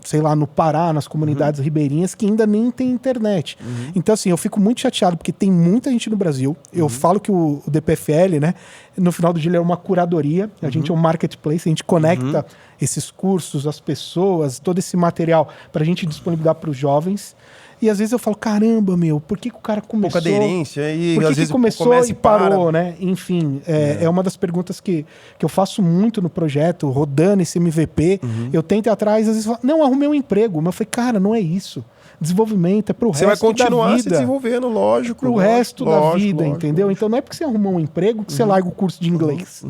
sei lá, no Pará, nas comunidades ribeirinhas que ainda nem tem internet. Então, assim, eu fico muito chateado porque tem muita gente no Brasil. Eu falo que o DPFL, né, no final do dia ele é uma curadoria, a gente é um marketplace, a gente conecta esses cursos, as pessoas, todo esse material para a gente disponibilizar para os jovens. E às vezes eu falo, caramba, meu, por que o cara começou... Pouca aderência e por às que vezes começou e parou, né? Enfim, é uma das perguntas que eu faço muito no projeto, rodando esse MVP. Eu tento ir atrás, às vezes falo, não, arrumei um emprego. Mas eu falei, cara, não é isso. Desenvolvimento é pro resto da vida. Você vai continuar se desenvolvendo, lógico. Pro resto da vida, entendeu? Então não é porque você arrumou um emprego que você larga o curso de inglês.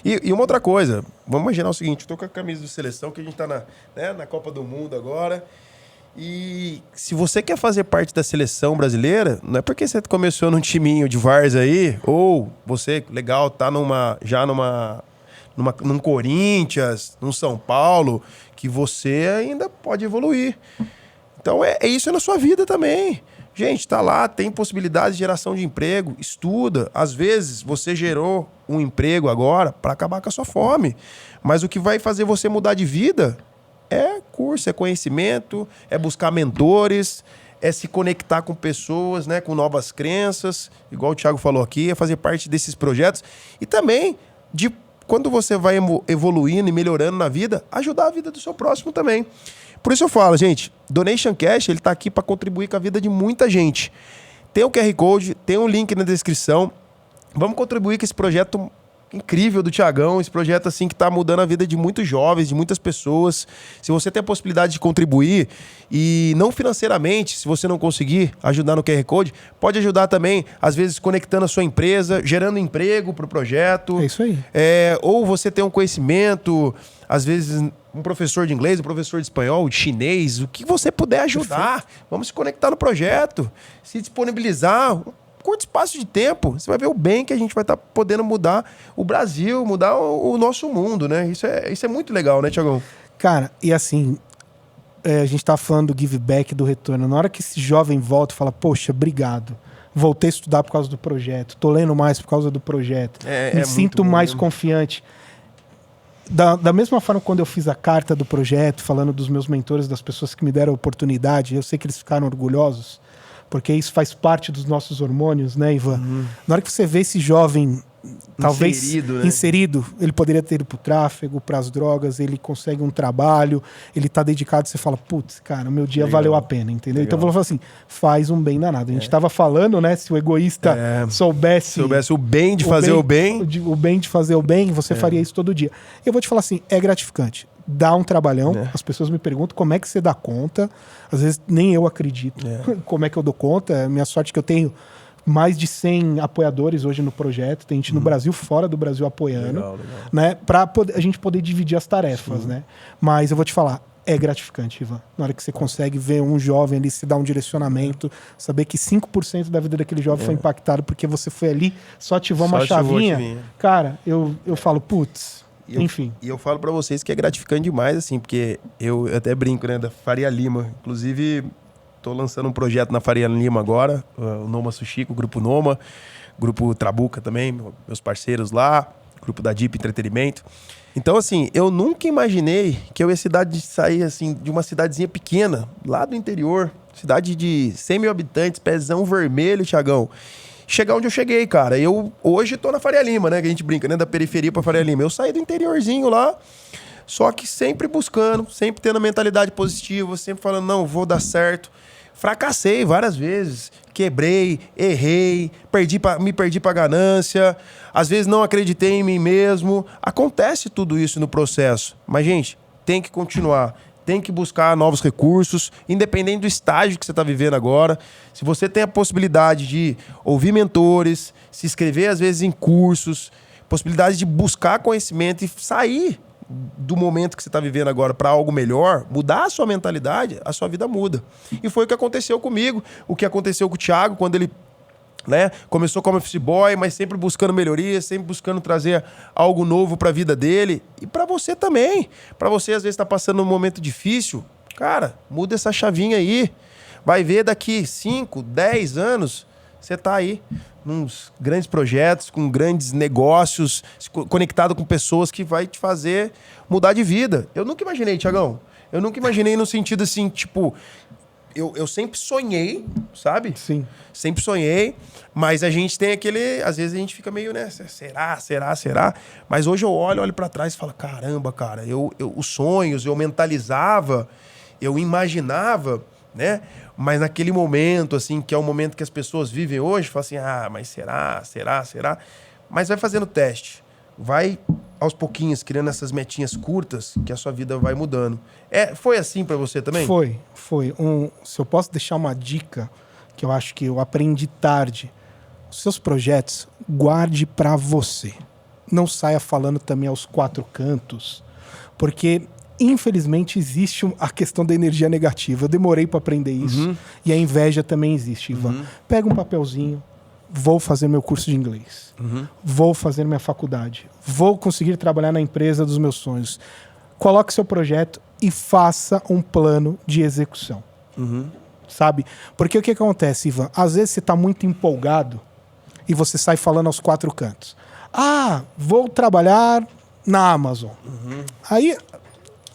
E uma outra coisa, vamos imaginar o seguinte, eu tô com a camisa de seleção, que a gente tá na Copa do Mundo agora... E se você quer fazer parte da seleção brasileira, não é porque você começou num timinho de várzea aí, ou você, legal, tá num Corinthians, num São Paulo, que você ainda pode evoluir. Então é isso na sua vida também. Gente, tá lá, tem possibilidade de geração de emprego, estuda. Às vezes você gerou um emprego agora para acabar com a sua fome. Mas o que vai fazer você mudar de vida... é curso, é conhecimento, é buscar mentores, é se conectar com pessoas, né, com novas crenças, igual o Thiago falou aqui, é fazer parte desses projetos. E também, quando você vai evoluindo e melhorando na vida, ajudar a vida do seu próximo também. Por isso eu falo, gente, Donation Cash, ele tá aqui para contribuir com a vida de muita gente. Tem o QR Code, tem um link na descrição. Vamos contribuir com esse projeto incrível do Thiagão, esse projeto assim que está mudando a vida de muitos jovens, de muitas pessoas. Se você tem a possibilidade de contribuir e não financeiramente, se você não conseguir ajudar no QR Code, pode ajudar também, às vezes conectando a sua empresa, gerando emprego para o projeto. É isso aí. Ou você tem um conhecimento, às vezes um professor de inglês, um professor de espanhol, de chinês, o que você puder ajudar. Vamos se conectar no projeto, se disponibilizar curto espaço de tempo, você vai ver o bem que a gente vai estar podendo mudar o Brasil, mudar o nosso mundo, né? Isso é muito legal, né, Thiagão? Cara, e assim, a gente tá falando do give back, do retorno. Na hora que esse jovem volta e fala, poxa, obrigado, voltei a estudar por causa do projeto, tô lendo mais por causa do projeto, me sinto mais confiante. Da mesma forma, quando eu fiz a carta do projeto, falando dos meus mentores, das pessoas que me deram a oportunidade, eu sei que eles ficaram orgulhosos, porque isso faz parte dos nossos hormônios, né, Ivan? Na hora que você vê esse jovem talvez inserido, né? inserido, ele poderia ter ido pro tráfego, pras drogas, ele consegue um trabalho, ele tá dedicado, você fala, putz, cara, o meu dia valeu a pena, entendeu? Então eu falo assim, faz um bem danado. A gente tava falando, né, se o egoísta soubesse o bem de fazer o bem. O bem de fazer o bem, você faria isso todo dia. Eu vou te falar assim, é gratificante. Dá um trabalhão, as pessoas me perguntam como é que você dá conta, às vezes nem eu acredito como é que eu dou conta, é a minha sorte que eu tenho mais de 100 apoiadores hoje no projeto, tem gente no Brasil, fora do Brasil apoiando, Legal. né, pra a gente poder dividir as tarefas, né? Mas eu vou te falar, é gratificante, Ivan. Na hora que você consegue ver um jovem ali se dar um direcionamento, saber que 5% da vida daquele jovem foi impactado porque você foi ali, só ativou uma chavinha. Cara, eu falo, putz, enfim. E eu falo pra vocês que é gratificante demais, assim, porque eu até brinco, né, da Faria Lima. Inclusive, tô lançando um projeto na Faria Lima agora, o Noma Sushi, o Grupo Noma, Grupo Trabuca também, meus parceiros lá, Grupo da Deep Entretenimento. Então, assim, eu nunca imaginei que eu ia sair, assim, de uma cidadezinha pequena, lá do interior, cidade de 100 mil habitantes, pezão vermelho, Thiagão. Chegar onde eu cheguei, cara. Eu hoje tô na Faria Lima, né? Que a gente brinca, né? Da periferia pra Faria Lima. Eu saí do interiorzinho lá, só que sempre buscando, sempre tendo a mentalidade positiva, sempre falando, não, vou dar certo. Fracassei várias vezes, quebrei, errei, me perdi pra ganância, às vezes não acreditei em mim mesmo. Acontece tudo isso no processo, mas, gente, tem que continuar, tem que buscar novos recursos, independente do estágio que você está vivendo agora. Se você tem a possibilidade de ouvir mentores, se inscrever às vezes em cursos, possibilidade de buscar conhecimento e sair do momento que você está vivendo agora para algo melhor, mudar a sua mentalidade, a sua vida muda. E foi o que aconteceu comigo, o que aconteceu com o Thiago, quando ele, né, começou como office boy, mas sempre buscando melhoria, sempre buscando trazer algo novo para a vida dele. E para você também. Para você, às vezes, está passando um momento difícil, cara, muda essa chavinha aí. Vai ver daqui 5, 10 anos, você tá aí nos grandes projetos, com grandes negócios, conectado com pessoas que vai te fazer mudar de vida. Eu nunca imaginei, Thiagão. Eu nunca imaginei no sentido assim, tipo... Eu sempre sonhei, sabe? Sim. Sempre sonhei, mas a gente tem aquele... Às vezes a gente fica meio, né? Será? Mas hoje eu olho pra trás e falo, caramba, cara, os sonhos, eu mentalizava, eu imaginava, né? Mas naquele momento, assim, que é o momento que as pessoas vivem hoje, fala assim, mas será? Mas vai fazendo teste. Vai, aos pouquinhos, criando essas metinhas curtas, que a sua vida vai mudando. Foi assim pra você também? Foi. Se eu posso deixar uma dica, que eu acho que eu aprendi tarde. Os seus projetos, guarde pra você. Não saia falando também aos 4 cantos, porque... Infelizmente, existe a questão da energia negativa. Eu demorei para aprender isso. E a inveja também existe, Ivan. Pega um papelzinho, vou fazer meu curso de inglês. Vou fazer minha faculdade. Vou conseguir trabalhar na empresa dos meus sonhos. Coloque seu projeto e faça um plano de execução. Sabe? Porque o que acontece, Ivan? Às vezes você está muito empolgado e você sai falando aos 4 cantos. Vou trabalhar na Amazon. Aí...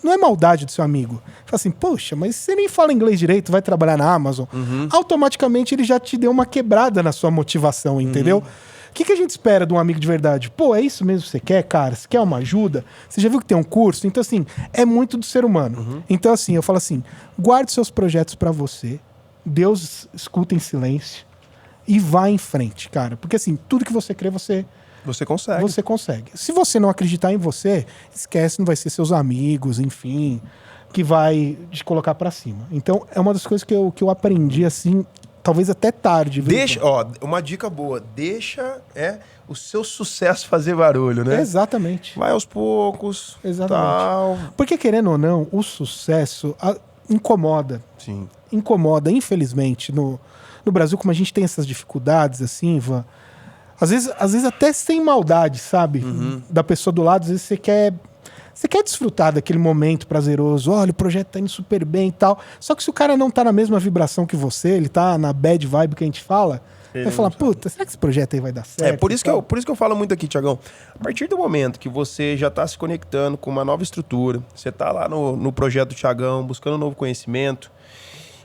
Não é maldade do seu amigo. Fala assim, poxa, mas você nem fala inglês direito, vai trabalhar na Amazon. Automaticamente ele já te deu uma quebrada na sua motivação, entendeu? O que a gente espera de um amigo de verdade? Pô, é isso mesmo que você quer, cara? Você quer uma ajuda? Você já viu que tem um curso? Então, assim, é muito do ser humano. Então, assim, eu falo assim, guarde seus projetos pra você. Deus escuta em silêncio. E vá em frente, cara. Porque, assim, tudo que você crê, Você consegue. Se você não acreditar em você, esquece, não vai ser seus amigos, enfim, que vai te colocar pra cima. Então, é uma das coisas que eu aprendi, assim, talvez até tarde. Uma dica boa. Deixa o seu sucesso fazer barulho, né? Exatamente. Vai aos poucos. Exatamente. Tal. Porque, querendo ou não, o sucesso incomoda. Sim. Incomoda, infelizmente. No Brasil, como a gente tem essas dificuldades, assim, Ivan... Às vezes até sem maldade, sabe? Da pessoa do lado, às vezes você quer desfrutar daquele momento prazeroso. Olha, o projeto tá indo super bem e tal. Só que se o cara não tá na mesma vibração que você, ele tá na bad vibe que a gente fala, vai falar, puta, será que esse projeto aí vai dar certo? Por isso que eu falo muito aqui, Thiagão. A partir do momento que você já tá se conectando com uma nova estrutura, você tá lá no projeto do Thiagão, buscando um novo conhecimento,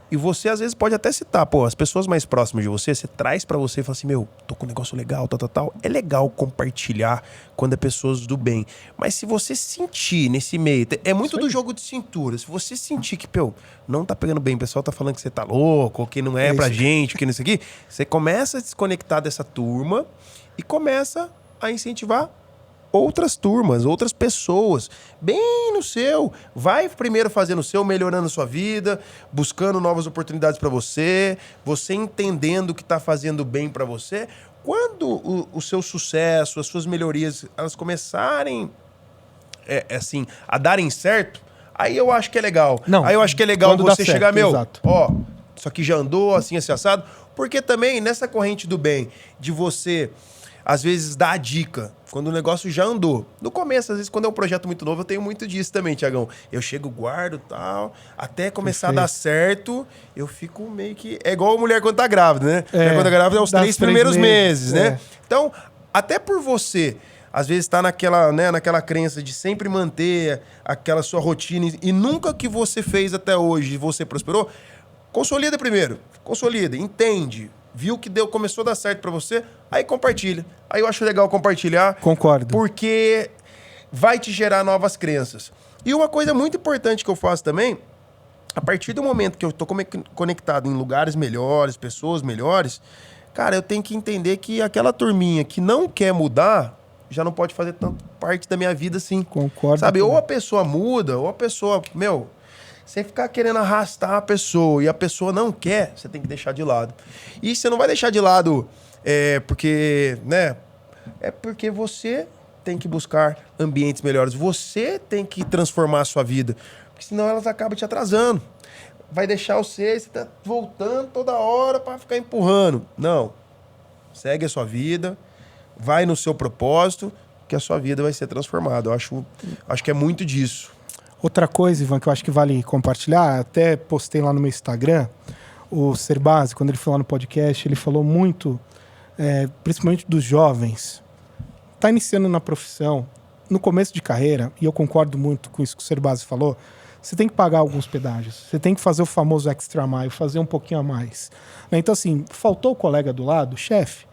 E você, às vezes, pode até citar, pô, as pessoas mais próximas de você, você traz pra você e fala assim, meu, tô com um negócio legal, tal. É legal compartilhar quando é pessoas do bem. Mas se você sentir nesse meio, é muito do jogo de cintura. Se você sentir que, pô, não tá pegando bem, o pessoal tá falando que você tá louco, ou que não é pra gente, que não sei o quê, você começa a desconectar dessa turma e começa a incentivar outras turmas, outras pessoas, bem no seu. Vai primeiro fazendo o seu, melhorando a sua vida, buscando novas oportunidades para você, você entendendo o que tá fazendo bem para você. Quando o seu sucesso, as suas melhorias, elas começarem assim, a darem certo, aí eu acho que é legal. Não, aí eu acho que é legal você chegar, certo, exato. ó, isso aqui já andou, assim, assado. Porque também, nessa corrente do bem, de você, às vezes, dar a dica, quando o negócio já andou. No começo, às vezes, quando é um projeto muito novo, eu tenho muito disso também, Tiagão. Eu chego, guardo e tal, até começar a dar certo, eu fico meio que... É igual a mulher quando tá grávida, né? Quando tá grávida é os 3 primeiros meses, né? Então, até por você, às vezes, tá naquela crença de sempre manter aquela sua rotina e nunca que você fez até hoje você prosperou, consolida primeiro. Consolida, entende. Viu que começou a dar certo pra você, aí compartilha. Aí eu acho legal compartilhar. Concordo. Porque vai te gerar novas crenças. E uma coisa muito importante que eu faço também, a partir do momento que eu tô conectado em lugares melhores, pessoas melhores, cara, eu tenho que entender que aquela turminha que não quer mudar, já não pode fazer tanto parte da minha vida assim. Concordo. Sabe, ou a pessoa muda, ou a pessoa, você ficar querendo arrastar a pessoa e a pessoa não quer, você tem que deixar de lado. E você não vai deixar de lado porque, né? É porque você tem que buscar ambientes melhores. Você tem que transformar a sua vida. Porque senão elas acabam te atrasando. Vai deixar você tá voltando toda hora para ficar empurrando. Não. Segue a sua vida, vai no seu propósito, que a sua vida vai ser transformada. Eu acho que é muito disso. Outra coisa, Ivan, que eu acho que vale compartilhar, até postei lá no meu Instagram, o Serbasi, quando ele foi lá no podcast, ele falou muito, principalmente dos jovens, tá iniciando na profissão, no começo de carreira, e eu concordo muito com isso que o Serbasi falou, você tem que pagar alguns pedágios, você tem que fazer o famoso extra mile, fazer um pouquinho a mais. Então assim, faltou o colega do lado, chefe,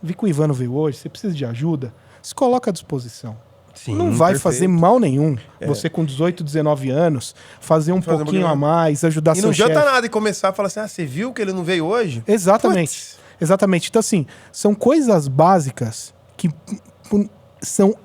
vi que o Ivan não veio hoje, você precisa de ajuda, se coloca à disposição. Sim, não vai fazer mal nenhum. Você com 18, 19 anos, fazer um pouquinho a mais, ajudar seu chefe. E não adianta nada e começar a falar assim, você viu que ele não veio hoje? Exatamente. Putz. Exatamente. Então, assim, são coisas básicas que são...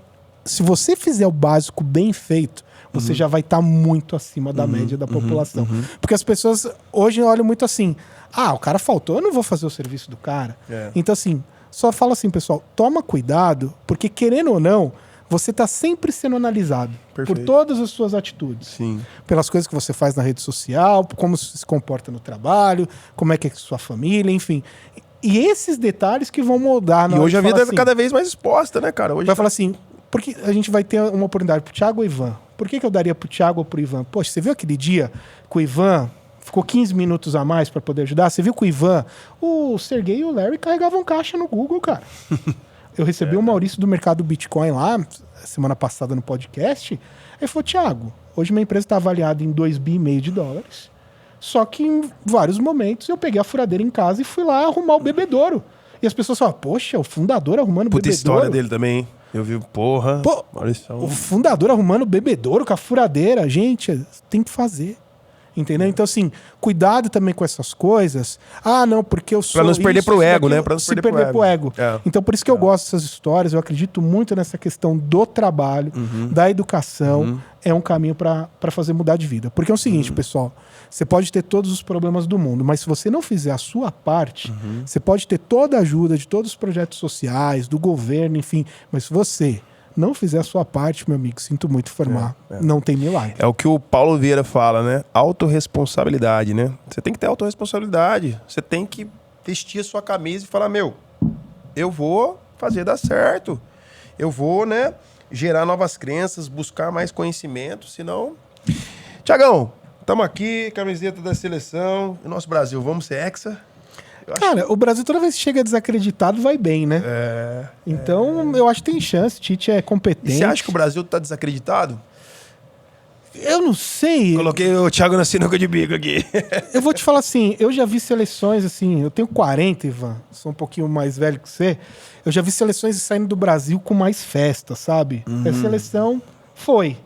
Se você fizer o básico bem feito, você já vai estar muito acima da média da população. Porque as pessoas hoje olham muito assim, o cara faltou, eu não vou fazer o serviço do cara. Então, assim, só fala assim, pessoal, toma cuidado, porque querendo ou não, você está sempre sendo analisado por todas as suas atitudes. Sim. Pelas coisas que você faz na rede social, como se comporta no trabalho, como é que é sua família, enfim. E esses detalhes que vão moldar... E hoje a vida é cada vez mais exposta, né, cara? Hoje vai falar assim, porque a gente vai ter uma oportunidade pro Thiago ou Ivan. Por que eu daria pro Thiago ou pro Ivan? Poxa, você viu aquele dia que o Ivan ficou 15 minutos a mais para poder ajudar? Você viu que o Ivan, o Sergei e o Larry carregavam caixa no Google, cara. Eu recebi o Maurício do mercado Bitcoin lá, semana passada no podcast. Ele falou, Thiago, hoje minha empresa está avaliada em 2,5 bilhões de dólares. Só que em vários momentos eu peguei a furadeira em casa e fui lá arrumar o bebedouro. E as pessoas falam, poxa, o fundador arrumando o bebedouro. Puta história dele também, hein? Eu vi, porra. Pô, o fundador arrumando o bebedouro com a furadeira. Gente, tem que fazer. Entendeu? Então, assim, cuidado também com essas coisas. Não, porque eu sou... Pra não se perder pro ego, né? Pra não se perder pro ego. Então, por isso que eu gosto dessas histórias. Eu acredito muito nessa questão do trabalho, da educação. É um caminho pra fazer mudar de vida. Porque é o seguinte, pessoal. Você pode ter todos os problemas do mundo, mas se você não fizer a sua parte, você pode ter toda a ajuda de todos os projetos sociais, do governo, enfim. Mas se você não fizer a sua parte, meu amigo, sinto muito informar, não tem milagre. É o que o Paulo Vieira fala, né? Autorresponsabilidade, né? Você tem que ter autorresponsabilidade. Você tem que vestir a sua camisa e falar, eu vou fazer dar certo. Eu vou, né, gerar novas crenças, buscar mais conhecimento, senão... Tiagão, estamos aqui, camiseta da seleção, o nosso Brasil, vamos ser hexa? Cara, o Brasil toda vez que chega desacreditado vai bem, né? Então, eu acho que tem chance. Tite é competente. E você acha que o Brasil tá desacreditado? Eu não sei. Coloquei o Thiago na sinuca de bico aqui. Eu vou te falar assim, eu já vi seleções assim, eu tenho 40, Ivan, sou um pouquinho mais velho que você. Eu já vi seleções saindo do Brasil com mais festa, sabe? A seleção foi.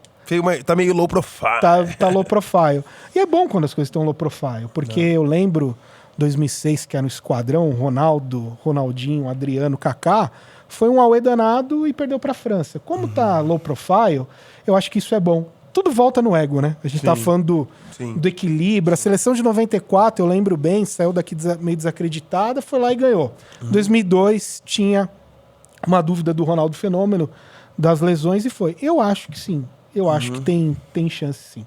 Tá meio low profile. Tá low profile. E é bom quando as coisas estão low profile, porque eu lembro 2006, que era no Esquadrão, Ronaldo, Ronaldinho, Adriano, Kaká, foi um auê danado e perdeu pra França. Como tá low profile, eu acho que isso é bom. Tudo volta no ego, né? A gente tá falando do equilíbrio. A seleção de 94, eu lembro bem, saiu daqui meio desacreditada, foi lá e ganhou. 2002 tinha uma dúvida do Ronaldo Fenômeno, das lesões, e foi. Eu acho que sim. Eu acho que tem chance, sim.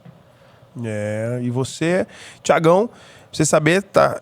E você, Thiagão, pra você saber, tá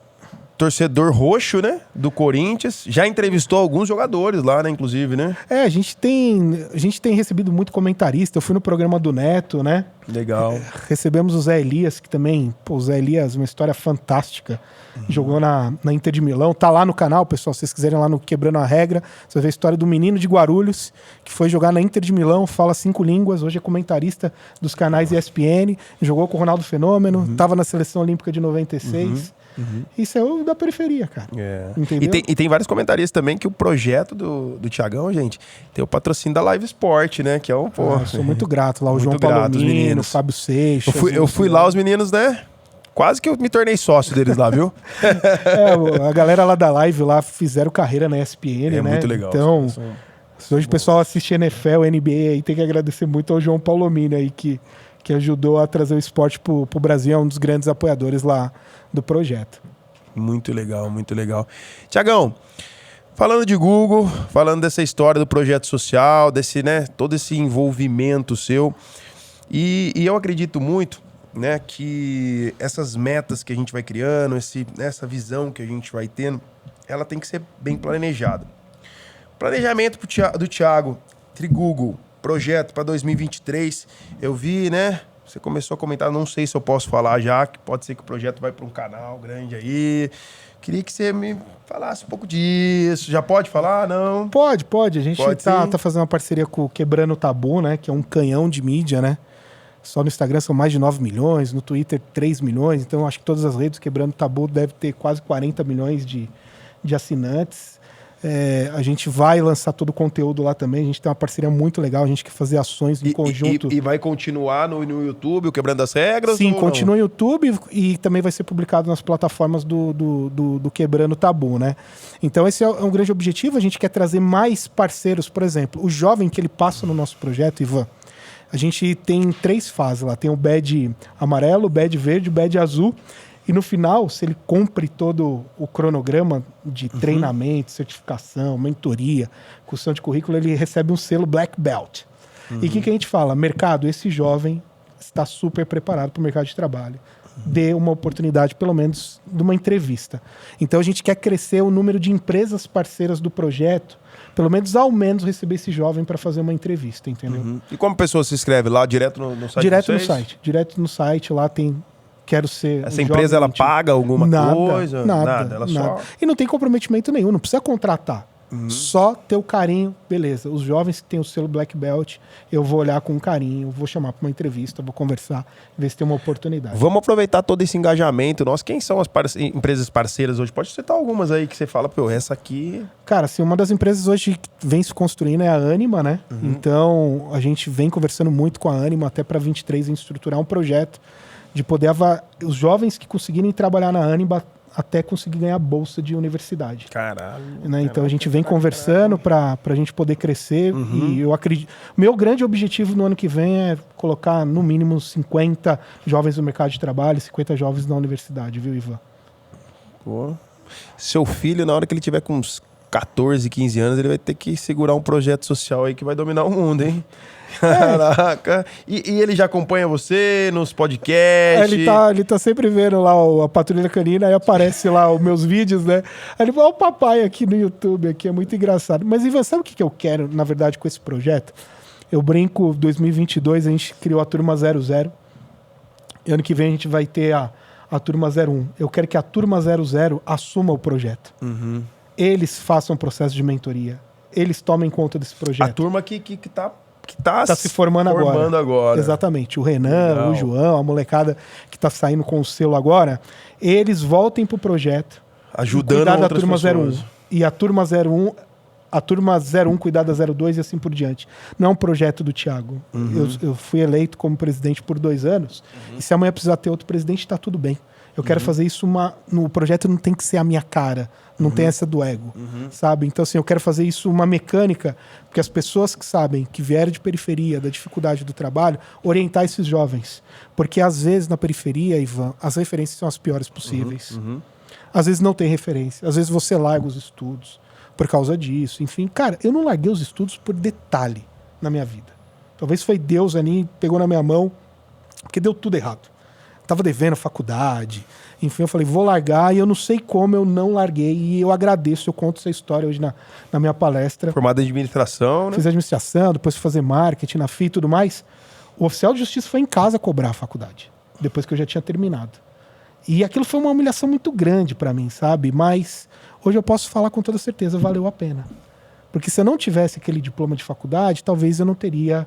torcedor roxo, né, do Corinthians, já entrevistou alguns jogadores lá, né, inclusive, né? A gente tem recebido muito comentarista. Eu fui no programa do Neto, né? Legal. Recebemos o Zé Elias, que também, o Zé Elias, uma história fantástica. Jogou na Inter de Milão. Tá lá no canal, pessoal, se vocês quiserem lá no Quebrando a Regra, você vai ver a história do menino de Guarulhos, que foi jogar na Inter de Milão, fala 5 línguas, hoje é comentarista dos canais ESPN, jogou com o Ronaldo Fenômeno, tava na Seleção Olímpica de 96. Isso é o da periferia, cara. Entendeu? E tem vários comentaristas também que o projeto do Thiagão, gente, tem o patrocínio da Live Sport, né? Que é um eu sou muito grato lá, o João Palomino, o Fábio Seixas. Eu fui lá, os meninos, né? Quase que eu me tornei sócio deles lá, viu? A galera lá da Live lá fizeram carreira na ESPN, né? Muito legal. Então, se hoje o pessoal assiste NFL, NBA, aí tem que agradecer muito ao João Palomino aí, que ajudou a trazer o esporte pro Brasil, é um dos grandes apoiadores lá do projeto. Muito legal, muito legal. Thiagão, falando de Google, falando dessa história do projeto social, desse, né, todo esse envolvimento seu, e eu acredito muito, né, que essas metas que a gente vai criando, essa visão que a gente vai tendo, ela tem que ser bem planejada. Planejamento do Thiago, Google, projeto para 2023, eu vi, né? Você começou a comentar, não sei se eu posso falar já, que pode ser que o projeto vai para um canal grande aí. Queria que você me falasse um pouco disso. Já pode falar? Não? Pode. A gente tá fazendo uma parceria com o Quebrando o Tabu, né? Que é um canhão de mídia, né? Só no Instagram são mais de 9 milhões, no Twitter 3 milhões. Então, acho que todas as redes Quebrando o Tabu deve ter quase 40 milhões de assinantes. A gente vai lançar todo o conteúdo lá também. A gente tem uma parceria muito legal. A gente quer fazer ações em conjunto. E vai continuar no YouTube, o Quebrando as Regras? Sim, continua no YouTube e também vai ser publicado nas plataformas do Quebrando Tabu, né? Então esse é um grande objetivo. A gente quer trazer mais parceiros, por exemplo. O jovem que ele passa no nosso projeto, Ivan, a gente tem 3 fases lá. Tem o badge amarelo, o badge verde, o badge azul. E no final, se ele cumpre todo o cronograma de treinamento, certificação, mentoria, cursão de currículo, ele recebe um selo Black Belt. E o que a gente fala? Mercado, esse jovem está super preparado para o mercado de trabalho. Dê uma oportunidade, pelo menos, de uma entrevista. Então, a gente quer crescer o número de empresas parceiras do projeto, pelo menos, ao menos, receber esse jovem para fazer uma entrevista, entendeu? E como a pessoa se inscreve lá, direto no site? Direto no site, lá tem... Quero ser. Essa empresa, ela paga alguma coisa? Nada. Ela só... E não tem comprometimento nenhum, não precisa contratar. Só ter o carinho, beleza. Os jovens que têm o selo Black Belt, eu vou olhar com carinho, vou chamar para uma entrevista, vou conversar, ver se tem uma oportunidade. Vamos aproveitar todo esse engajamento nosso. Quem são as empresas parceiras hoje? Pode citar algumas aí que você fala, pô, essa aqui... Cara, assim, uma das empresas hoje que vem se construindo é a Anima, né? Então, a gente vem conversando muito com a Anima até para 23 em estruturar um projeto de poder os jovens que conseguirem trabalhar na Anima até conseguir ganhar bolsa de universidade. Caralho. Né? Então a gente vem conversando para a gente poder crescer. E eu acredito. Meu grande objetivo no ano que vem é colocar no mínimo 50 jovens no mercado de trabalho, 50 jovens na universidade, viu, Ivan? Pô. Seu filho, na hora que ele tiver com uns 14, 15 anos, ele vai ter que segurar um projeto social aí que vai dominar o mundo, hein? Caraca. E ele já acompanha você nos podcasts? Ele tá sempre vendo lá a Patrulha Canina, aí aparece lá os meus vídeos, né? Aí ele fala, o papai aqui no YouTube, aqui é muito engraçado. Mas, Ivan, sabe o que eu quero, na verdade, com esse projeto? Eu brinco, 2022 a gente criou a Turma 00. E ano que vem a gente vai ter a Turma 01. Eu quero que a Turma 00 assuma o projeto. Eles façam o processo de mentoria. Eles tomem conta desse projeto. A turma que tá tá se formando agora. Exatamente. O Renan, Legal. o João, a molecada que tá saindo com o selo agora, eles voltem pro projeto. Ajudando cuidar da outras turma pessoas. 01. E a turma 01 cuidar da 02 e assim por diante. Não é um projeto do Thiago. Eu fui eleito como presidente por 2 anos. E se amanhã precisar ter outro presidente, tá tudo bem. Eu quero fazer isso no projeto, não tem que ser a minha cara. Não tem essa do ego, sabe? Então, assim, eu quero fazer isso uma mecânica, porque as pessoas que sabem, que vieram de periferia, da dificuldade do trabalho, orientar esses jovens. Porque, às vezes, na periferia, Ivan, as referências são as piores possíveis. Às vezes não tem referência. Às vezes você larga os estudos por causa disso. Enfim, cara, eu não larguei os estudos por detalhe na minha vida. Talvez foi Deus ali, pegou na minha mão, porque deu tudo errado. Tava devendo faculdade. Enfim, eu falei, vou largar, e eu não sei como eu não larguei. E eu agradeço, eu conto essa história hoje na minha palestra. Formado em administração, né? Fiz administração, depois fui fazer marketing na FI e tudo mais. O oficial de justiça foi em casa cobrar a faculdade, depois que eu já tinha terminado. E aquilo foi uma humilhação muito grande pra mim, sabe? Mas hoje eu posso falar com toda certeza, valeu a pena. Porque se eu não tivesse aquele diploma de faculdade, talvez eu não teria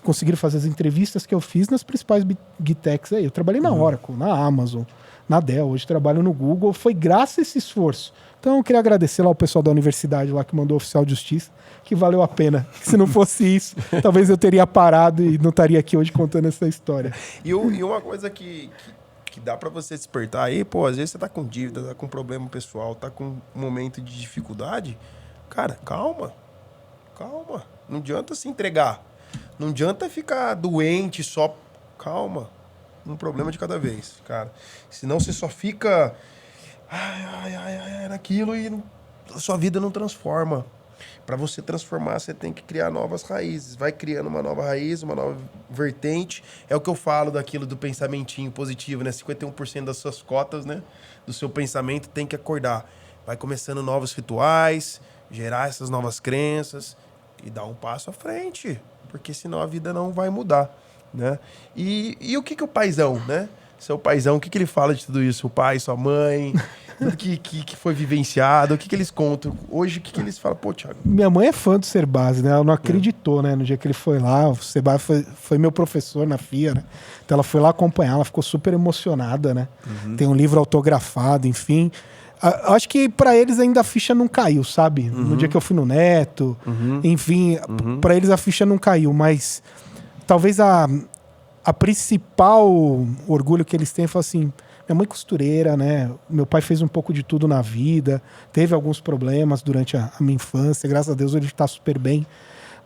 conseguido fazer as entrevistas que eu fiz nas principais Big Techs aí. Eu trabalhei na Oracle, na Amazon, na Dell, hoje trabalho no Google. Foi graças a esse esforço. Então eu queria agradecer lá o pessoal da universidade lá que mandou o oficial de justiça, que valeu a pena. Se não fosse isso, talvez eu teria parado e não estaria aqui hoje contando essa história. E uma coisa que dá pra você despertar aí, pô, às vezes você tá com dívida, tá com problema pessoal, tá com um momento de dificuldade. Cara, calma. Não adianta se entregar. Não adianta ficar doente só. Calma. Um problema de cada vez, cara. Senão você só fica naquilo e a sua vida não transforma. Para você transformar, você tem que criar novas raízes. Vai criando uma nova raiz, uma nova vertente. É o que eu falo daquilo do pensamentinho positivo, né? 51% das suas cotas, né? Do seu pensamento tem que acordar. Vai começando novos rituais, gerar essas novas crenças e dar um passo à frente. Porque senão a vida não vai mudar, né? E o que o paizão, né? Seu paizão, o que ele fala de tudo isso? O pai, sua mãe, tudo que foi vivenciado, o que eles contam? Hoje, o que eles falam? Pô, Thiago... Minha mãe é fã do Serbaz, né? Ela não acreditou, né? No dia que ele foi lá, o Serbaz foi meu professor na FIA, né? Então ela foi lá acompanhar, ela ficou super emocionada, né? Tem um livro autografado, enfim... Acho que pra eles ainda a ficha não caiu, sabe? No dia que eu fui no Neto, enfim, pra eles a ficha não caiu, mas talvez a principal orgulho que eles têm foi assim, minha mãe costureira, né? Meu pai fez um pouco de tudo na vida, teve alguns problemas durante a minha infância, graças a Deus ele tá super bem,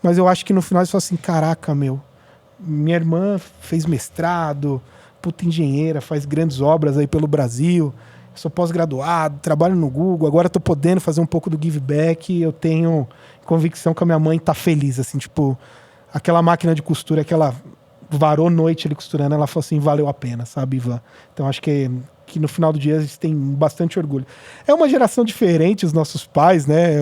mas eu acho que no final eles falam assim, caraca, minha irmã fez mestrado, puta engenheira, faz grandes obras aí pelo Brasil, sou pós-graduado, trabalho no Google, agora tô podendo fazer um pouco do give back e eu tenho convicção que a minha mãe tá feliz, assim, tipo, aquela máquina de costura que ela varou noite ali costurando, ela falou assim, valeu a pena, sabe, Ivan? Então acho que no final do dia eles têm bastante orgulho. É uma geração diferente, os nossos pais, né?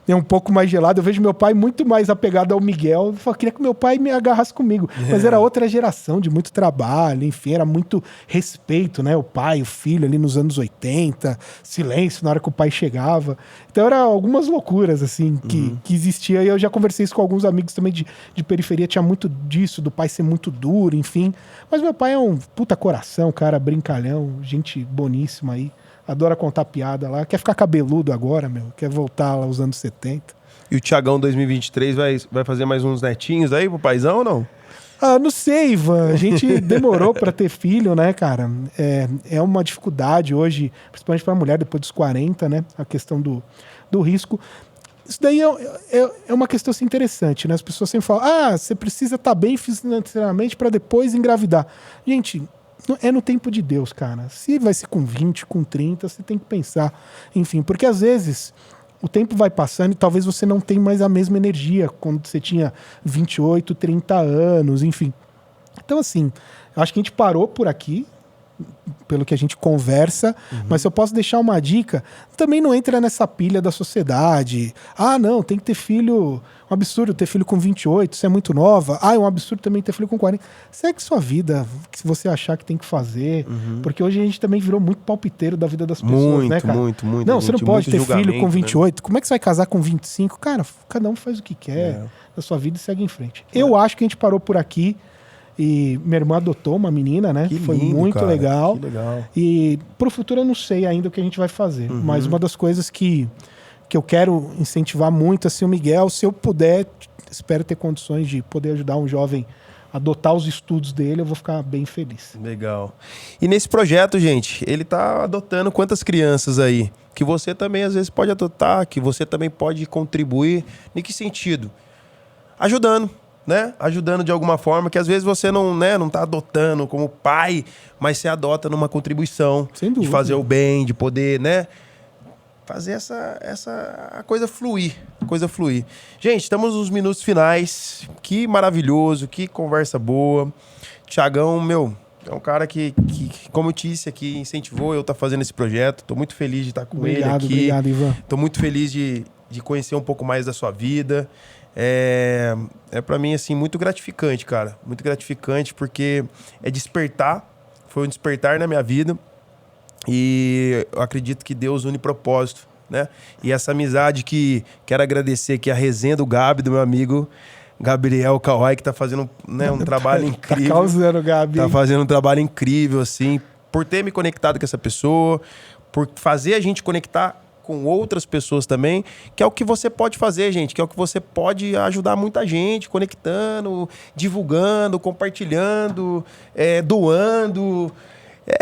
É um pouco mais gelado. Eu vejo meu pai muito mais apegado ao Miguel. Eu queria que meu pai me agarrasse comigo. Mas era outra geração de muito trabalho, enfim, era muito respeito, né? O pai, o filho ali nos anos 80, silêncio na hora que o pai chegava. Então eram algumas loucuras, assim, que existia. E eu já conversei isso com alguns amigos também de periferia. Tinha muito disso, do pai ser muito duro, enfim. Mas meu pai é um puta coração, cara, brincalhão, gente boníssima aí. Adora contar piada lá. Quer ficar cabeludo agora, quer voltar lá aos anos 70. E o Thiagão 2023 vai fazer mais uns netinhos aí pro paizão ou não? Não sei, Ivan. A gente demorou para ter filho, né, cara? É uma dificuldade hoje, principalmente para a mulher depois dos 40, né? A questão do risco. Isso daí é uma questão assim, interessante, né? As pessoas sempre falam, você precisa estar bem financeiramente para depois engravidar. Gente, é no tempo de Deus, cara. Se vai ser com 20, com 30, você tem que pensar. Enfim, porque às vezes o tempo vai passando e talvez você não tenha mais a mesma energia quando você tinha 28, 30 anos, enfim. Então, assim, eu acho que a gente parou por aqui. pelo que a gente conversa, mas se eu posso deixar uma dica, também não entra nessa pilha da sociedade. Ah, não, tem que ter filho... Um absurdo ter filho com 28, você é muito nova. Ah, é um absurdo também ter filho com 40. Segue sua vida, se você achar que tem que fazer. Porque hoje a gente também virou muito palpiteiro da vida das pessoas, né, cara? Muito. Não, você não pode ter filho com 28. Né? Como é que você vai casar com 25? Cara, cada um faz o que quer da sua vida e segue em frente. Eu acho que a gente parou por aqui. E minha irmã adotou uma menina, né? Que foi lindo, muito cara. legal. Que legal. E pro futuro eu não sei ainda o que a gente vai fazer. Mas uma das coisas que eu quero incentivar muito, assim, o Miguel, se eu puder, espero ter condições de poder ajudar um jovem a adotar os estudos dele, eu vou ficar bem feliz. Legal. E nesse projeto, gente, ele tá adotando quantas crianças aí? Que você também, às vezes, pode adotar, que você também pode contribuir. Em que sentido? Ajudando. Né? Ajudando de alguma forma, que às vezes você não tá adotando como pai, mas você adota numa contribuição de fazer o bem, de poder, né? Fazer a coisa fluir. Gente, estamos nos minutos finais. Que maravilhoso, que conversa boa. Thiagão, é um cara que, como eu disse aqui, incentivou eu estar fazendo esse projeto. Tô muito feliz de estar com ele aqui. Obrigado, Ivan. Tô muito feliz de conhecer um pouco mais da sua vida. É para mim, assim, muito gratificante, cara. Muito gratificante, porque foi um despertar na minha vida. E eu acredito que Deus une propósito, né? E essa amizade que quero agradecer aqui a resenha do Gabi, do meu amigo Gabriel Kawai, que tá fazendo, né, um trabalho incrível. Tá causando, Gabi. Tá fazendo um trabalho incrível, assim, por ter me conectado com essa pessoa, por fazer a gente conectar com outras pessoas também, que é o que você pode fazer, gente, que é o que você pode ajudar muita gente, conectando, divulgando, compartilhando, doando.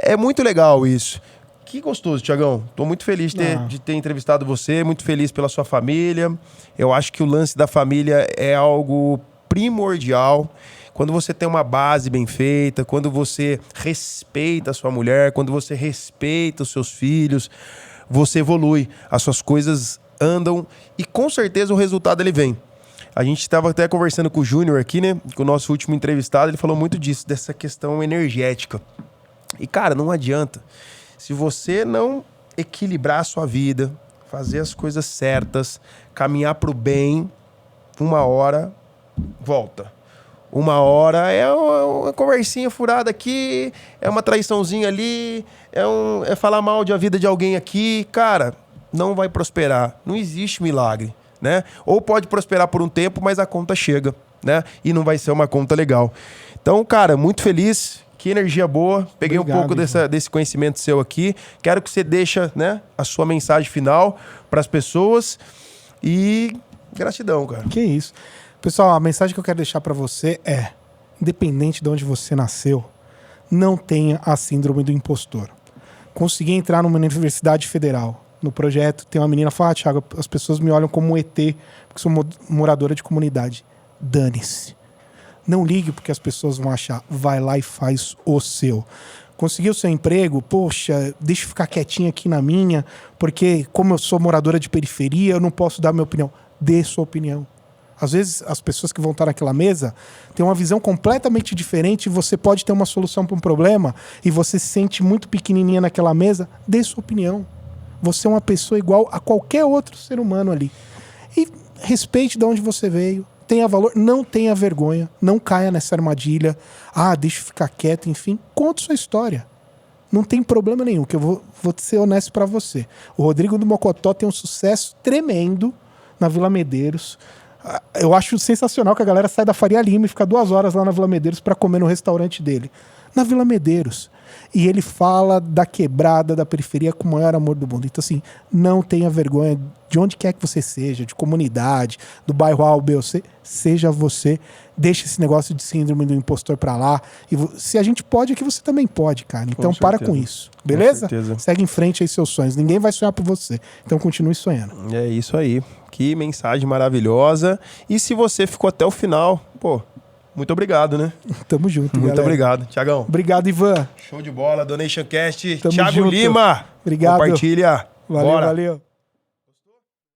É muito legal isso. Que gostoso, Thiagão. Tô muito feliz de ter entrevistado você, muito feliz pela sua família. Eu acho que o lance da família é algo primordial. Quando você tem uma base bem feita, quando você respeita a sua mulher, quando você respeita os seus filhos, você evolui, as suas coisas andam e com certeza o resultado ele vem. A gente estava até conversando com o Júnior aqui, né? Com o nosso último entrevistado, ele falou muito disso, dessa questão energética. E, cara, não adianta. Se você não equilibrar a sua vida, fazer as coisas certas, caminhar pro bem, uma hora volta. Uma hora é uma conversinha furada aqui, é uma traiçãozinha ali, é falar mal da vida de alguém aqui. Cara, não vai prosperar. Não existe milagre, né? Ou pode prosperar por um tempo, mas a conta chega, né? E não vai ser uma conta legal. Então, cara, muito feliz. Que energia boa. Peguei um pouco desse conhecimento seu aqui. Quero que você deixe, né, a sua mensagem final para as pessoas. E gratidão, cara. Que isso. Pessoal, a mensagem que eu quero deixar para você é: independente de onde você nasceu, não tenha a síndrome do impostor. Consegui entrar numa universidade federal. No projeto, tem uma menina que fala: Thiago, as pessoas me olham como um ET, porque sou moradora de comunidade. Dane-se. Não ligue porque as pessoas vão achar. Vai lá e faz o seu. Conseguiu seu emprego? Poxa, deixa eu ficar quietinha aqui na minha, porque como eu sou moradora de periferia, eu não posso dar minha opinião. Dê sua opinião. Às vezes, as pessoas que vão estar naquela mesa têm uma visão completamente diferente e você pode ter uma solução para um problema e você se sente muito pequenininha naquela mesa. Dê sua opinião. Você é uma pessoa igual a qualquer outro ser humano ali. E respeite de onde você veio. Tenha valor, não tenha vergonha, não caia nessa armadilha. Ah, deixa eu ficar quieto, enfim. Conte sua história. Não tem problema nenhum, que eu vou ser honesto pra você. O Rodrigo do Mocotó tem um sucesso tremendo na Vila Medeiros. Eu acho sensacional que a galera sai da Faria Lima e fica 2 horas lá na Vila Medeiros pra comer no restaurante dele. Na Vila Medeiros. E ele fala da quebrada, da periferia com o maior amor do mundo. Então, assim, não tenha vergonha de onde quer que você seja, de comunidade, do bairro A, B ou C, seja você. Deixa esse negócio de síndrome do impostor pra lá. E se a gente pode, aqui você também pode, cara. Então, para com isso. Beleza? Segue em frente aí seus sonhos. Ninguém vai sonhar por você. Então, continue sonhando. É isso aí. Que mensagem maravilhosa. E se você ficou até o final, pô, muito obrigado, né? Tamo junto, Muito galera. obrigado. Thiagão. Obrigado, Ivan. Show de bola. Donation Cast. Tamo Thiago junto. Lima. Obrigado. Compartilha. Valeu, Bora. valeu.